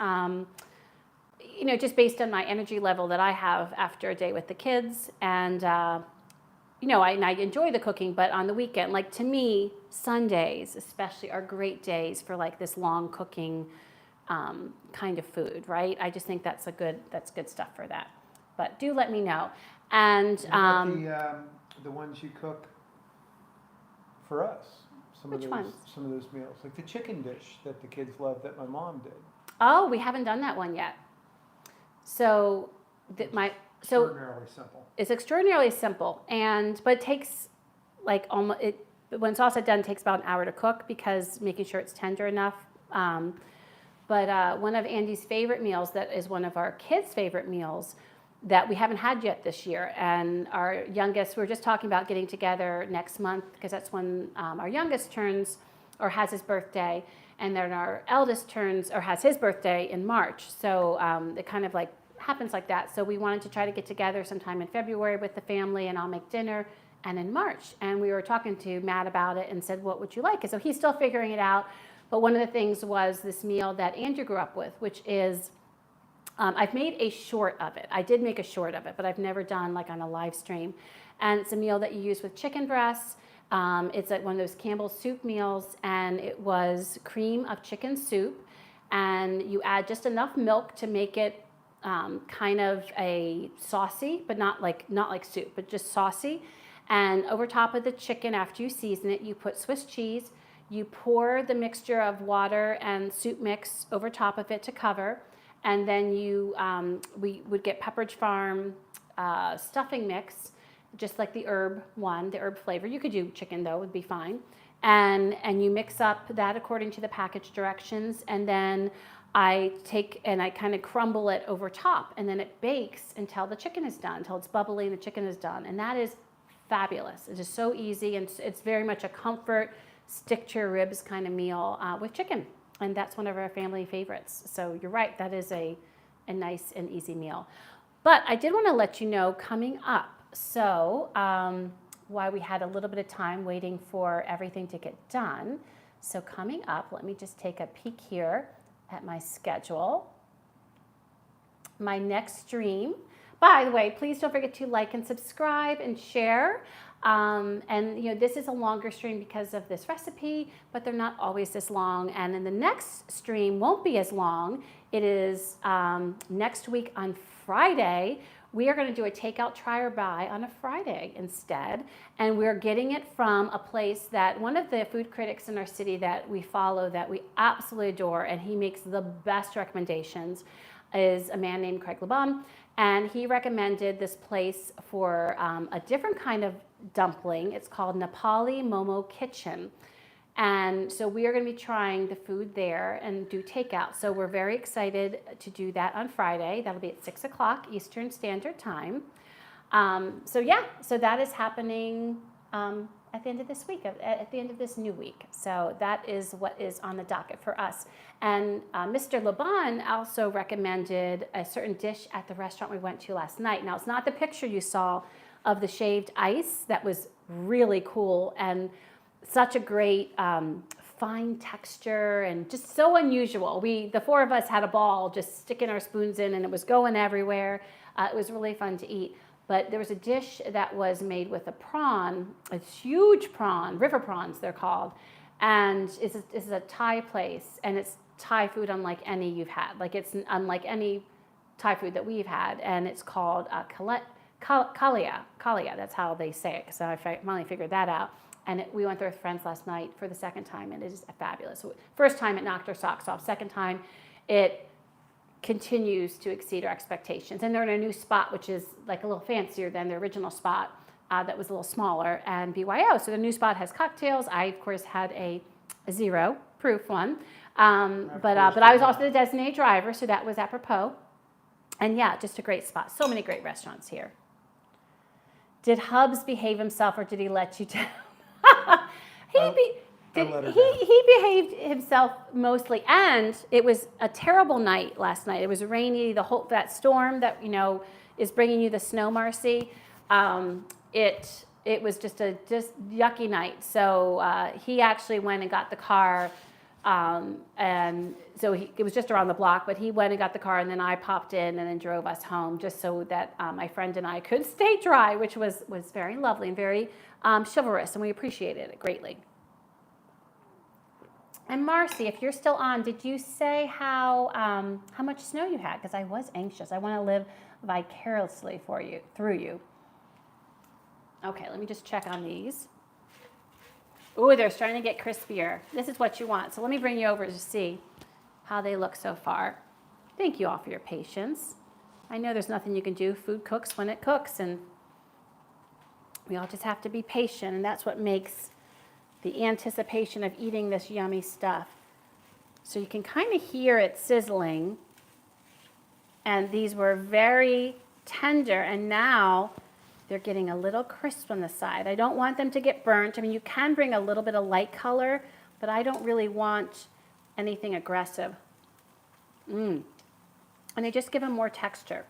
just based on my energy level that I have after a day with the kids. And, I enjoy the cooking, but on the weekend, like to me, Sundays especially are great days for like this long cooking kind of food, right? I just think that's good stuff for that. But do let me know. And the ones you cook for us. Which ones? Some of those meals, like the chicken dish that the kids love that my mom did. Oh, we haven't done that one yet. So Extraordinarily simple. It's extraordinarily simple, but it takes when it's all said and done, it takes about an hour to cook, because making sure it's tender enough. But one of Andy's favorite meals, that is one of our kids' favorite meals that we haven't had yet this year, and our youngest, we're just talking about getting together next month, because that's when our youngest turns or has his birthday, and then our eldest turns or has his birthday in March. So it kind of like happens like that. So we wanted to try to get together sometime in February with the family, and I'll make dinner, and in March. And we were talking to Matt about it and said, what would you like? And so he's still figuring it out. But one of the things was this meal that Andrew grew up with, which is, I've made a short of it. I did make a short of it, but I've never done like on a live stream. And it's a meal that you use with chicken breasts. It's like one of those Campbell's soup meals, and it was cream of chicken soup, and you add just enough milk to make it kind of a saucy, but not like soup, but just saucy. And over top of the chicken, after you season it, you put Swiss cheese. You pour the mixture of water and soup mix over top of it to cover. And then we would get Pepperidge Farm stuffing mix, just like the herb flavor. You could do chicken though, would be fine. And you mix up that according to the package directions. And then I take and I kind of crumble it over top, and then it bakes until the chicken is done, until it's bubbly and the chicken is done. And that is fabulous. It is so easy, and it's very much a comfort, stick to your ribs kind of meal with chicken. And that's one of our family favorites. So you're right, that is a nice and easy meal. But I did want to let you know coming up, so why we had a little bit of time waiting for everything to get done. So coming up, let me just take a peek here at my schedule. My next stream, by the way, please don't forget to like and subscribe and share. And this is a longer stream because of this recipe, but they're not always this long. And then the next stream won't be as long. It is next week on Friday. We are going to do a takeout try or buy on a Friday instead. And we're getting it from a place that one of the food critics in our city that we follow, that we absolutely adore, and he makes the best recommendations, is a man named Craig LeBon. And he recommended this place for a different kind of dumpling. It's called Nepali Momo Kitchen. And so we are going to be trying the food there and do takeout. So we're very excited to do that on Friday. That'll be at 6 o'clock Eastern Standard Time. So that is happening at the end of this week, at the end of this new week. So that is what is on the docket for us. And Mr. Laban also recommended a certain dish at the restaurant we went to last night. Now, it's not the picture you saw of the shaved ice. That was really cool and such a great fine texture and just so unusual. The four of us had a ball just sticking our spoons in, and it was going everywhere. It was really fun to eat. But there was a dish that was made with a prawn, a huge prawn, river prawns they're called, and it's a Thai place, and it's Thai food unlike any you've had. Like, it's unlike any Thai food that we've had, and it's called kalia. That's how they say it, so I finally figured that out. And we went there with friends last night for the second time, and it is fabulous. So first time, it knocked our socks off. Second time, it continues to exceed our expectations. And they're in a new spot, which is like a little fancier than the original spot that was a little smaller, and BYO. So the new spot has cocktails. I, of course, had a 0 proof one. But I was also the designated driver, so that was apropos. And yeah, just a great spot. So many great restaurants here. Did Hubs behave himself, or did he let you down? He behaved himself mostly, and it was a terrible night last night. It was rainy. That storm that is bringing you the snow, Marcy. It was just yucky night. So he actually went and got the car, and so it was just around the block. But he went and got the car, and then I popped in and then drove us home, just so that my friend and I could stay dry, which was very lovely and very chivalrous, and we appreciated it greatly. And Marcy, if you're still on, did you say how much snow you had? Because I was anxious. I want to live vicariously through you. Okay, let me just check on these. Ooh, they're starting to get crispier. This is what you want. So let me bring you over to see how they look so far. Thank you all for your patience. I know there's nothing you can do. Food cooks when it cooks, and we all just have to be patient, and that's what makes the anticipation of eating this yummy stuff. So you can kind of hear it sizzling, and these were very tender, and now they're getting a little crisp on the side. I don't want them to get burnt. I mean, you can bring a little bit of light color, but I don't really want anything aggressive. And they just give them more texture.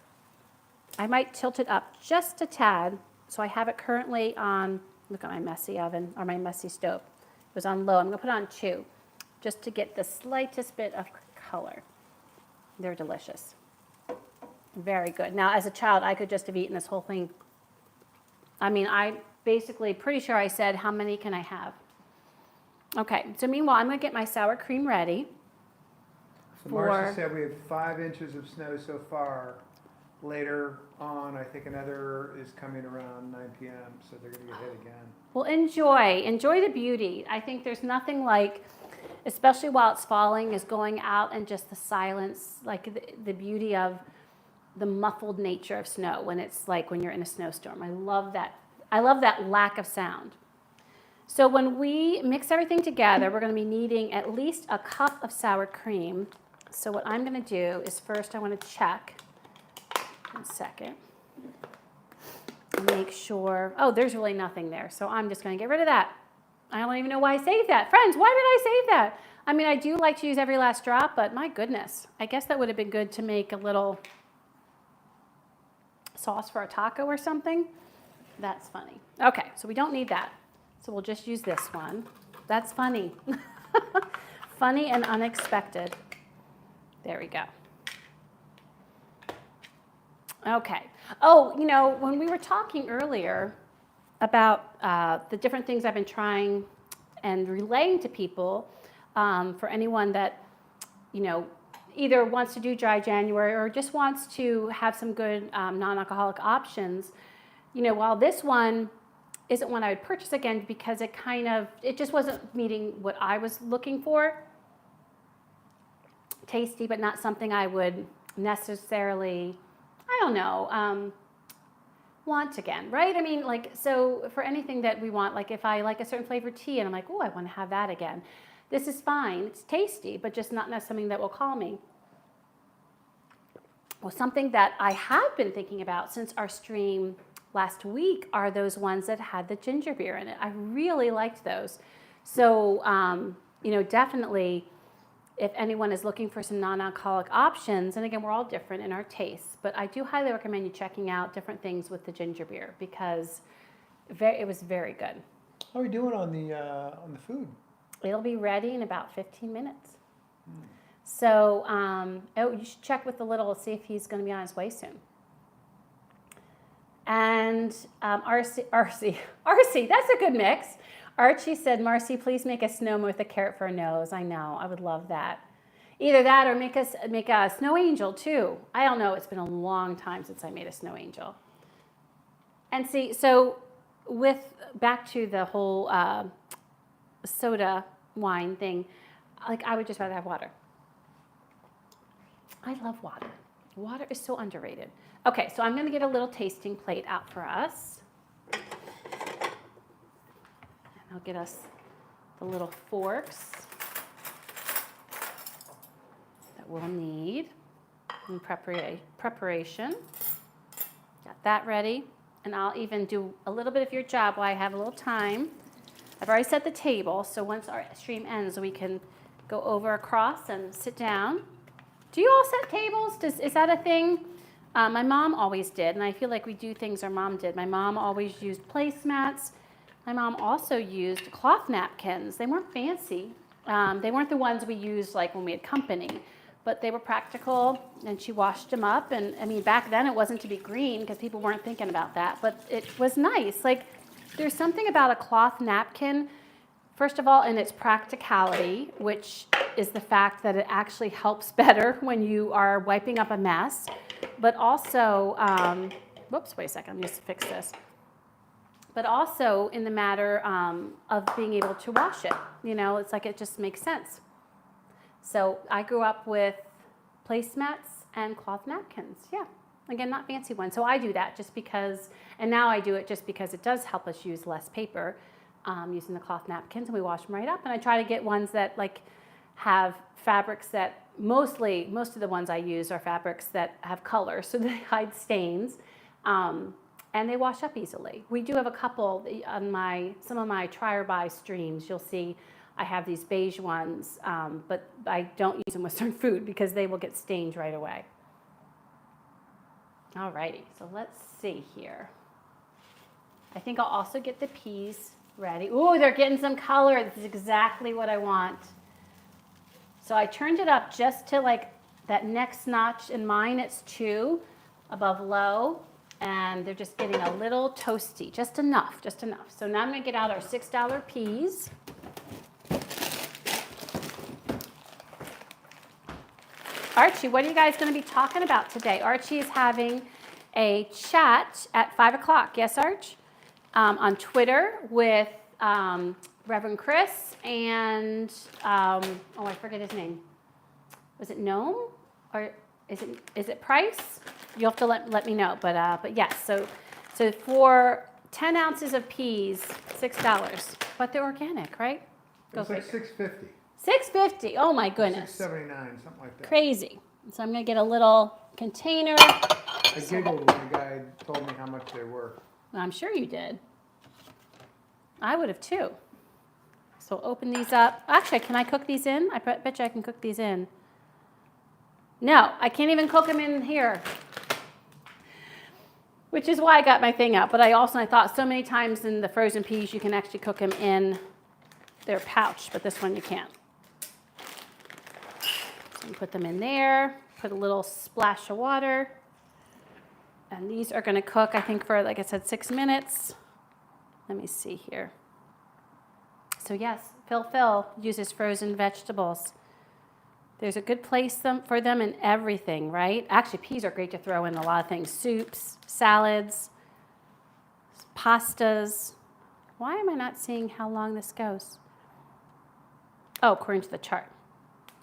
I might tilt it up just a tad. So I have it currently on, look at my messy oven, or my messy stove. It was on low. I'm going to put it on 2, just to get the slightest bit of color. They're delicious. Very good. Now, as a child, I could just have eaten this whole thing. I mean, I basically, pretty sure I said, how many can I have? Okay, so meanwhile, I'm going to get my sour cream ready. So Marcia said we have 5 inches of snow so far. Later on, I think another is coming around 9 p.m., so they're going to get hit again. Well, enjoy the beauty. I think there's nothing like, especially while it's falling, is going out and just the silence, like the beauty of the muffled nature of snow when it's like when you're in a snowstorm. I love that lack of sound. So when we mix everything together, we're going to be needing at least a cup of sour cream. So what I'm going to do is first I want to check. 1 second. Make sure, there's really nothing there. So I'm just going to get rid of that. I don't even know why I saved that. Friends, why did I save that? I mean, I do like to use every last drop, but my goodness. I guess that would have been good to make a little sauce for a taco or something. That's funny. Okay, so we don't need that. So we'll just use this one. That's funny. Funny and unexpected. There we go. Okay. When we were talking earlier about the different things I've been trying and relaying to people, for anyone that, either wants to do dry January or just wants to have some good non-alcoholic options, while this one isn't one I would purchase again because it just wasn't meeting what I was looking for. Tasty, but not something I would necessarily, I don't know, want again, right? I mean, like, so for anything that we want, like if I like a certain flavored tea and I'm like, oh, I want to have that again. This is fine. It's tasty, but just not something that will call me. Well, something that I have been thinking about since our stream last week are those ones that had the ginger beer in it. I really liked those. So, definitely if anyone is looking for some non-alcoholic options, and again, we're all different in our tastes, but I do highly recommend you checking out different things with the ginger beer because it was very good. How are we doing on the food? It'll be ready in about 15 minutes. So, you should check with the little, see if he's going to be on his way soon. And RC, that's a good mix. Archie said, Marcy, please make a snowman with a carrot for a nose. I know, I would love that. Either that or make a snow angel too. I don't know, it's been a long time since I made a snow angel. And see, so back to the whole soda wine thing, like I would just rather have water. I love water. Water is so underrated. Okay, so I'm gonna get a little tasting plate out for us. I'll get us the little forks that we'll need in preparation. Got that ready. And I'll even do a little bit of your job while I have a little time. I've already set the table, so once our stream ends, we can go over across and sit down. Do you all set tables? Is that a thing? My mom always did, and I feel like we do things our mom did. My mom always used placemats. My mom also used cloth napkins. They weren't fancy. They weren't the ones we used like when we had company, but they were practical, and she washed them up. And I mean, back then it wasn't to be green because people weren't thinking about that, but it was nice. Like, there's something about a cloth napkin, first of all, in its practicality, which is the fact that it actually helps better when you are wiping up a mess, but also, whoops, wait a second, let me just fix this. But also in the matter of being able to wash it. It's like it just makes sense. So I grew up with placemats and cloth napkins. Yeah, again, not fancy ones. So I do that just because, and now I do it just because it does help us use less paper using the cloth napkins, and we wash them right up. And I try to get ones that like have fabrics that most of the ones I use are fabrics that have color, so they hide stains. And they wash up easily. We do have a couple on some of my try or buy streams. You'll see I have these beige ones, but I don't use them with certain food because they will get stained right away. Alrighty, so let's see here. I think I'll also get the peas ready. Ooh, they're getting some color. This is exactly what I want. So I turned it up just to like that next notch. In mine, it's 2 above low. And they're just getting a little toasty, just enough. So now I'm gonna get out our $6 peas. Archie, what are you guys gonna be talking about today? Archie is having a chat at 5 o'clock, yes, Arch? On Twitter with Reverend Chris and, I forget his name. Was it Gnome? Or is it Price? You'll have to let me know, but yes. So for 10 ounces of peas, $6, but they're organic, right? It's like $6.50. $6.50. Oh my goodness. $6.79, something like that. Crazy. So I'm gonna get a little container. I giggled when the guy told me how much they were. I'm sure you did. I would have too. So open these up. Actually, can I cook these in? I bet you I can cook these in. No, I can't even cook them in here. Which is why I got my thing out. But I thought so many times in the frozen peas you can actually cook them in their pouch, but this one you can't. So you put them in there, put a little splash of water. And these are gonna cook, I think, for, like I said, 6 minutes. Let me see here. So yes, Phil uses frozen vegetables. There's a good place for them in everything, right? Actually, peas are great to throw in a lot of things. Soups, salads, pastas. Why am I not seeing how long this goes? Oh, according to the chart.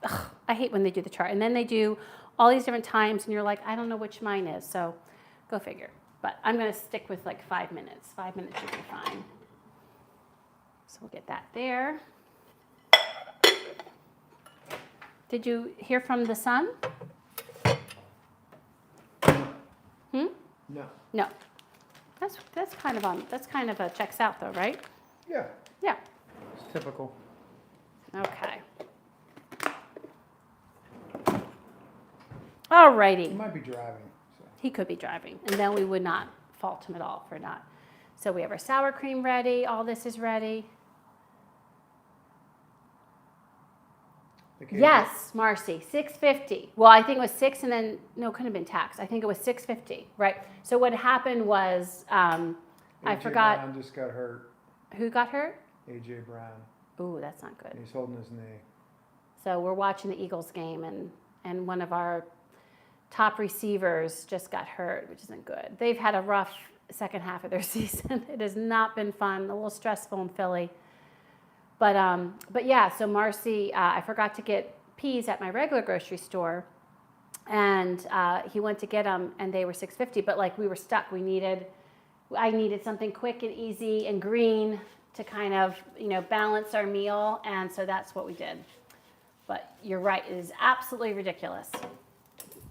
Ugh, I hate when they do the chart. And then they do all these different times, and you're like, I don't know which mine is, so go figure. But I'm going to stick with like 5 minutes. 5 minutes should be fine. So we'll get that there. Did you hear from the son? Hmm? No. No. That's kind of a checks out though, right? Yeah, Yeah. it's typical. Okay. He Alrighty. might be driving, so. He could be driving, and then we would not fault him at all for not. So we have our sour cream ready. All this is ready. The cake- Yes, Marcy, $6.50. Well, I think it was $6 and then, no, it couldn't have been tax. I think it was $6.50, right? So what happened was, I AJ forgot, Brown just got hurt. who got hurt? AJ Brown. Ooh, that's not good. He's holding his knee. So we're watching the Eagles game, and one of our top receivers just got hurt, which isn't good. They've had a rough second half of their season. It has not been fun, a little stressful in Philly. But yeah, so Marcy, I forgot to get peas at my regular grocery store, and he went to get them, and they were $6.50. But like we were stuck. I needed something quick and easy and green to kind of balance our meal, and so that's what we did. But you're right, it is absolutely ridiculous,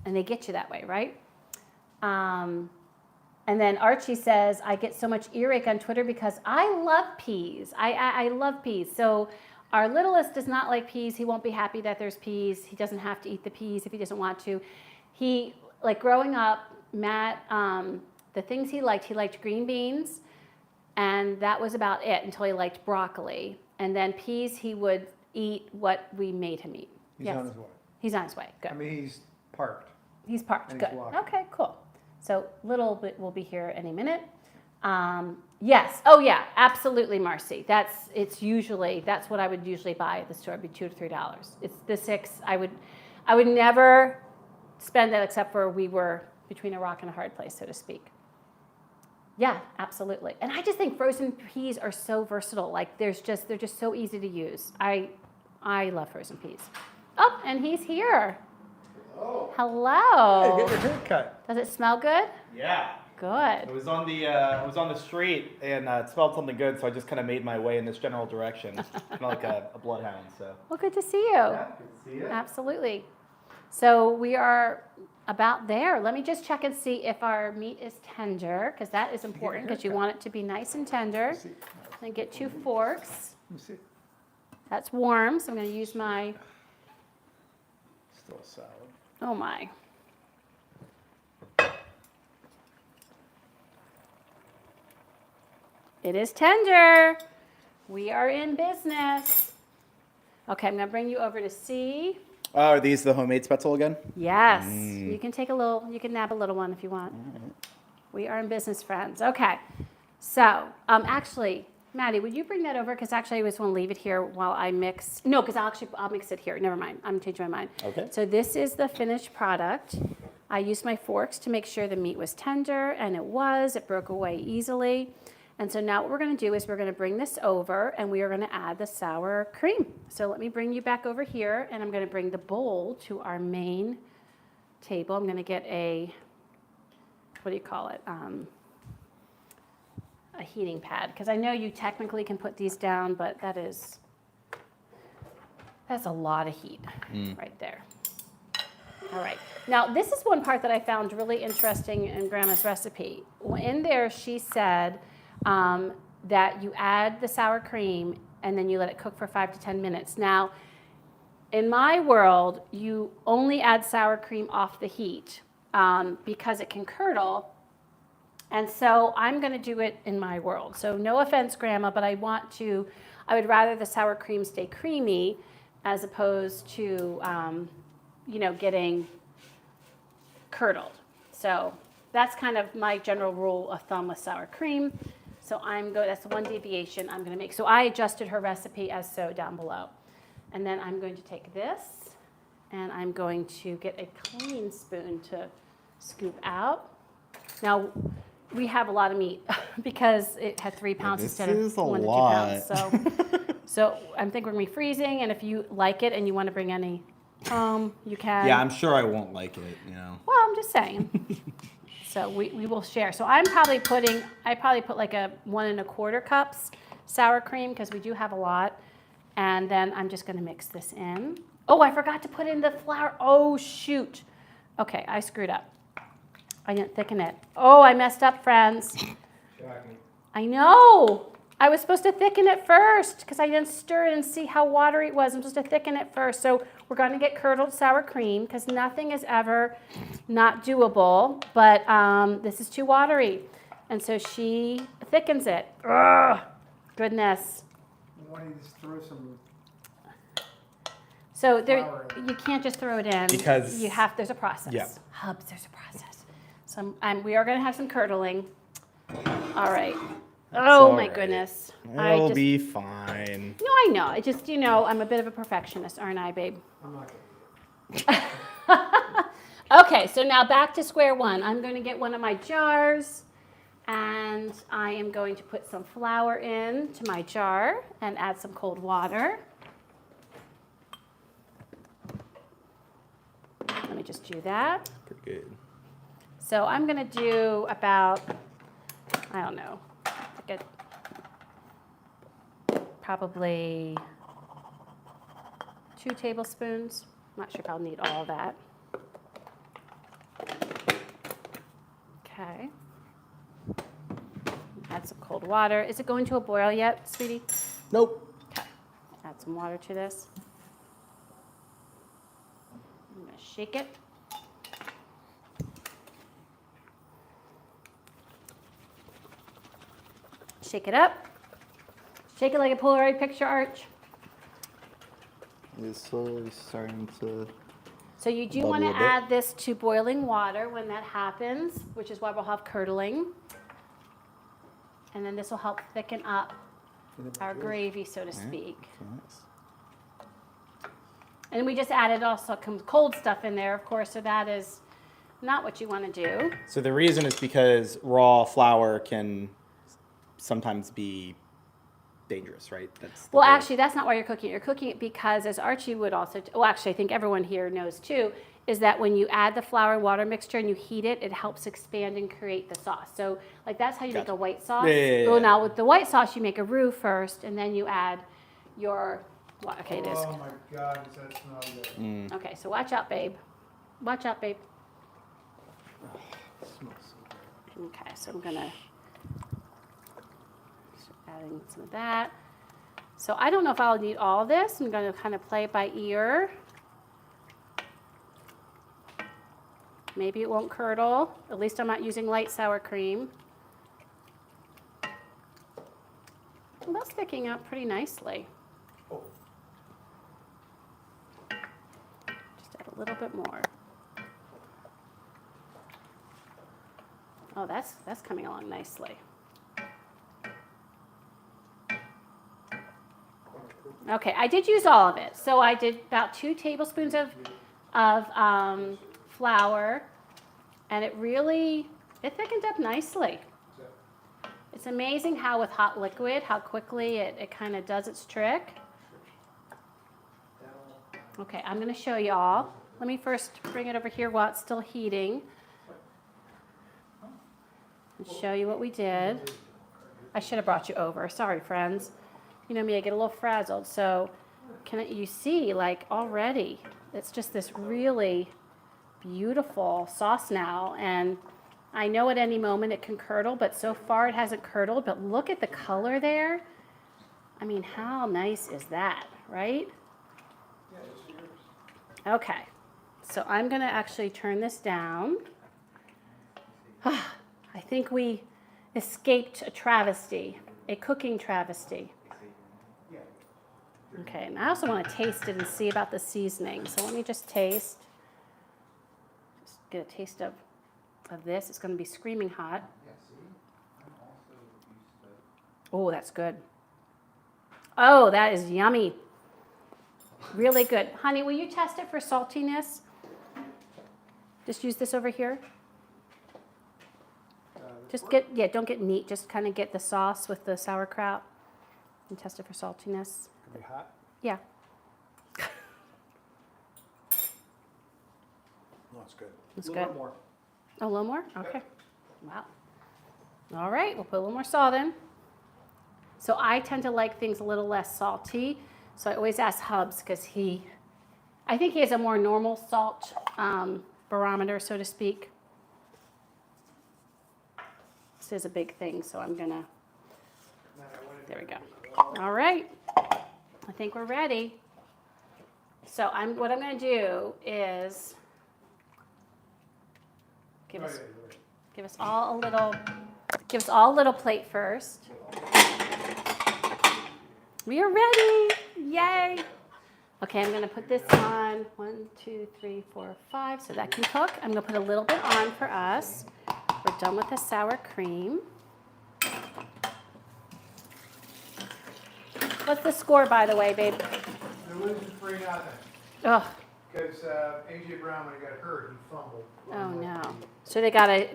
and they get you that way, right? And then Archie says, I get so much earache on Twitter because I love peas. I love peas. So our littlest does not like peas. He won't be happy that there's peas. He doesn't have to eat the peas if he doesn't want to. He, like growing up, Matt, the things he liked green beans, and that was about it until he liked broccoli. And then peas, he would eat what we made him eat. He's Yes. on his way. He's on his way. Good. I mean, he's parked. He's parked. And he's Good. walking. Okay, cool. So little bit will be here any minute. Yes. Oh yeah, absolutely, Marcy. That's what I would usually buy at the store. It'd be $2 to $3. It's the $6. I would never spend that except for we were between a rock and a hard place, so to speak. Yeah, absolutely. And I just think frozen peas are so versatile. Like they're just so easy to use. I love frozen peas. Oh, and he's here. Oh. Hello. Hey, get your hair cut. Does it smell good? Yeah. Good. I was on the street and it smelled something good, so I just kind of made my way in this general direction, kind of like a bloodhound. So. Well, good to see you. Yeah, good to see you. Absolutely. So we are about there. Let me just check and see if our meat is tender, because that is important, because you want it to be nice and tender. Let's see. And get 2 forks. Let me see. That's warm, so I'm going to use my, Still solid. oh my. It is tender. We are in business. Okay, I'm going to bring you over to C. Are these the homemade Spaetzle again? Yes, you can you can nab a little one if you want. We are in business, friends. Okay, so actually, Maddie, would you bring that over? Because actually, I just want to leave it here while I mix. No, because I'll mix it here. Never mind. I'm changing my mind. Okay. So this is the finished product. I used my forks to make sure the meat was tender, and it was. It broke away easily. And so now what we're going to do is we're going to bring this over, and we are going to add the sour cream. So let me bring you back over here, and I'm going to bring the bowl to our main table. I'm going to get a, what do you call it, a heating pad, because I know you technically can put these down, but that's a lot of heat right there. All right. Now, this is one part that I found really interesting in Grandma's recipe. In there, she said that you add the sour cream and then you let it cook for 5 to 10 minutes. Now, in my world, you only add sour cream off the heat because it can curdle. And so I'm going to do it in my world. So no offense, Grandma, but I would rather the sour cream stay creamy as opposed to, getting curdled. So that's kind of my general rule of thumb with sour cream. So that's one deviation I'm going to make. So I adjusted her recipe as so down below. And then I'm going to take this and I'm going to get a clean spoon to scoop out. Now, we have a lot of meat because it had 3 pounds instead of 1 to 2 pounds. So I think we're going to be freezing. And if you like it and you want to bring any home, you can. Yeah, I'm sure I won't like it. Well, I'm just saying. So we will share. So I probably put like a 1 1/4 cups sour cream because we do have a lot. And then I'm just gonna mix this in. Oh, I forgot to put in the flour. Oh, shoot. Okay, I screwed up. I didn't thicken it. Oh, I messed up, friends. I know. I was supposed to thicken it first because I didn't stir it and see how watery it was. I'm supposed to thicken it first. So we're going to get curdled sour cream because nothing is ever not doable. But this is too watery. And so she thickens it. Ugh, goodness. Why don't you just throw some So there, flour in? you can't just throw it in. Because- there's a process. Yeah. Hubs, there's a process. So we are going to have some curdling. All right. Oh, all my right. goodness. It'll be fine. No, I know. I just, I'm a bit of a perfectionist, aren't I, babe? I'm not gonna eat it. Okay, so now back to square one. I'm going to get one of my jars, and I am going to put some flour into my jar and add some cold water. Let me just do that. Pretty good. So I'm going to do about, I don't know, probably 2 tablespoons. I'm not sure if I'll need all of that. Okay. Add some cold water. Is it going to a boil yet, sweetie? Nope. Okay. Add some water to this. I'm going to shake it. Shake it up. Shake it like a Polaroid picture, Arch. It's slowly starting to. So you do Bubble want to a bit. add this to boiling water when that happens, which is why we'll have curdling. And then this will help thicken up our gravy, so to speak. And then we just added also some cold stuff in there, of course, so that is not what you want to do. So the reason is because raw flour can sometimes be dangerous, right? That's the Well, whole- actually, that's not why you're cooking it. You're cooking it because, as Archie would also, well, actually, I think everyone here knows too, is that when you add the flour and water mixture and you heat it, it helps expand and create the sauce. So, like, that's how you make Gotcha. a white sauce. Yeah. Well, now with the white sauce, you make a roux first, and then you add your, well, okay, it is. Oh my God, does that smell good? Okay, so watch out, babe. Watch out, babe. It smells so good. Okay, so I'm gonna start adding some of that. So I don't know if I'll need all this. I'm gonna kind of play it by ear. Maybe it won't curdle. At least I'm not using light sour cream. Well, that's thickening up pretty nicely. Oh. Just add a little bit more. Oh, that's coming along nicely. Okay, I did use all of it. So I did about 2 tablespoons of flour, and it thickened up nicely. It's amazing how with hot liquid, how quickly it kind of does its trick. Okay, I'm going to show you all. Let me first bring it over here while it's still heating and show you what we did. I should have brought you over. Sorry, friends. You know me, I get a little frazzled. So you see, like, already, it's just this really beautiful sauce now. And I know at any moment it can curdle, but so far it hasn't curdled. But look at the color there. I mean, how nice is that, right? Okay, so I'm going to actually turn this down. I think we escaped a travesty, a cooking travesty. Okay, and I also want to taste it and see about the seasoning. So let me just taste. Just get a taste of this. It's going to be screaming hot. Oh, that's good. Oh, that is yummy. Really good. Honey, will you test it for saltiness? Just use this over here. Just don't get neat. Just kind of get the sauce with the sauerkraut and test it for saltiness. Can be hot? Yeah. No, it's good. It's A little good. bit more. Oh, a little more? Okay. Wow. All right, we'll put a little more salt in. So I tend to like things a little less salty. So I always ask Hubs because I think he has a more normal salt barometer, so to speak. This is a big thing, so I'm gonna, there we go. All right, I think we're ready. So what I'm gonna do is give us all a little plate first. We are ready, yay. Okay, I'm gonna put this on 1, 2, 3, 4, 5, so that can cook. I'm gonna put a little bit on for us. We're done with the sour cream. What's the score, by the way, babe? They're losing 3-0. Oh, Because A.J. Brown, when he got hurt, he fumbled. oh no. So they got a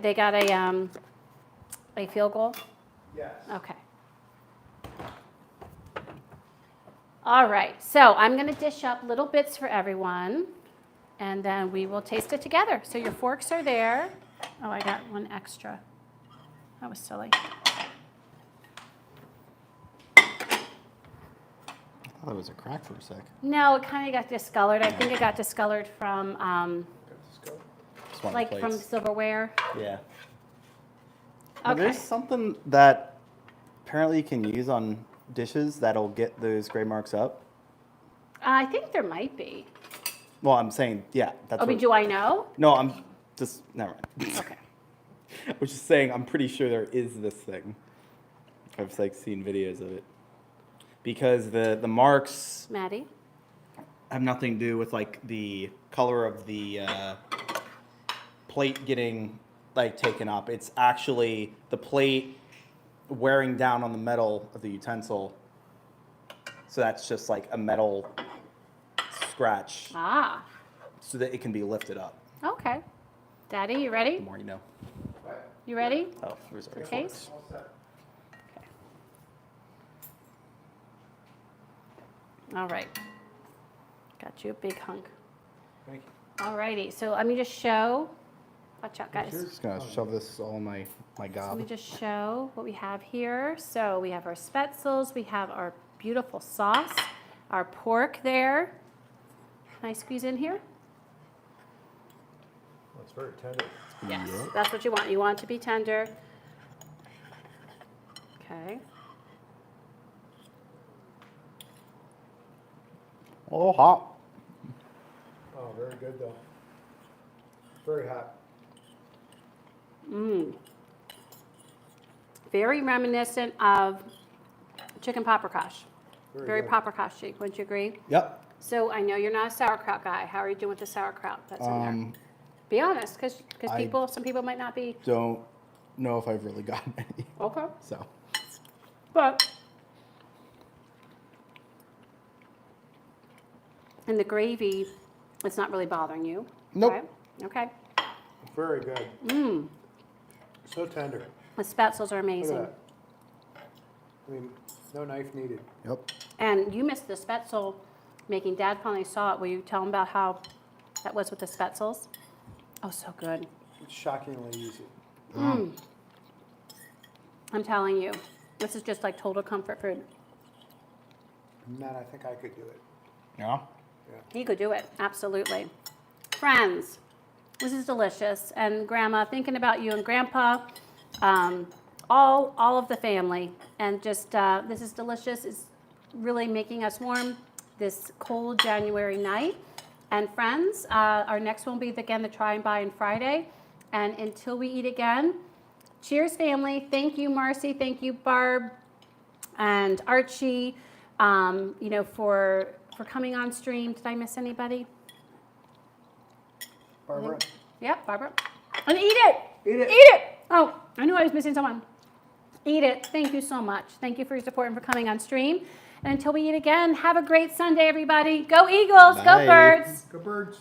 field goal? Yes. Okay. All right, so I'm gonna dish up little bits for everyone, and then we will taste it together. So your forks are there. Oh, I got one extra. That was silly. I thought it was a crack for a sec. No, it kind of got discolored. I think it got discolored from, Just one like place. from silverware. Yeah. Okay. There's something that apparently you can use on dishes that'll get those gray marks up. I think there might be. Well, I'm saying, yeah, that's Oh, but do I know? No, I'm just, never mind. Okay. I was just saying, I'm pretty sure there is this thing. I've like seen videos of it. Because the marks Maddie? have nothing to do with like the color of the plate getting like taken up. It's actually the plate wearing down on the metal of the utensil. So that's just like a metal scratch Ah, so that it can be lifted up. okay. Daddy, you ready? The more you know. You ready? Oh, there's already Taste? All set. All right. Got you a big hunk. Thank you. All righty, so let me just show. Watch out, guys. Just gonna shove this all in my Let gob. me just show what we have here. So we have our Spaetzles, we have our beautiful sauce, our pork there. Can I squeeze in here? Well, it's very tender. Yes, that's what you want. You want it to be tender. Okay. Oh, hot. Oh, very good though. Very hot. Mmm. Very reminiscent of chicken paprikash. Very good. paprikash-y, wouldn't you agree? Yep. So I know you're not a sauerkraut guy. How are you doing with the sauerkraut that's in there? Be honest, because I- some people might not be. Don't know if I've really gotten any. Okay. So. But. And the gravy, it's not really bothering you. Nope. right? Okay. Very good. Mmm. So tender. The Spaetzles are Look at amazing. that. I mean, no knife needed. Yep. And you missed the Spaetzle making. Dad finally saw it. Will you tell him about how that was with the Spaetzles? Oh, so good. It's shockingly easy. Mm. I'm telling you, this is just like total comfort food. Man, I think I could do it. Yeah. You could do it, absolutely. Friends, this is delicious. And Grandma, thinking about you and Grandpa, all of the family. And just, this is delicious. It's really making us warm this cold January night. And friends, our next one will be, again, the Try and Buy on Friday. And until we eat again, cheers, family. Thank you, Marcy. Thank you, Barb and Archie, for coming on stream. Did I miss anybody? Barbara? Yep, Barbara. And eat it. Eat it. Eat it. Oh, I knew I was missing someone. Eat it. Thank you so much. Thank you for your support and for coming on stream. And until we eat again, have a great Sunday, everybody. Go Eagles. Go Bye. Birds. Go Birds.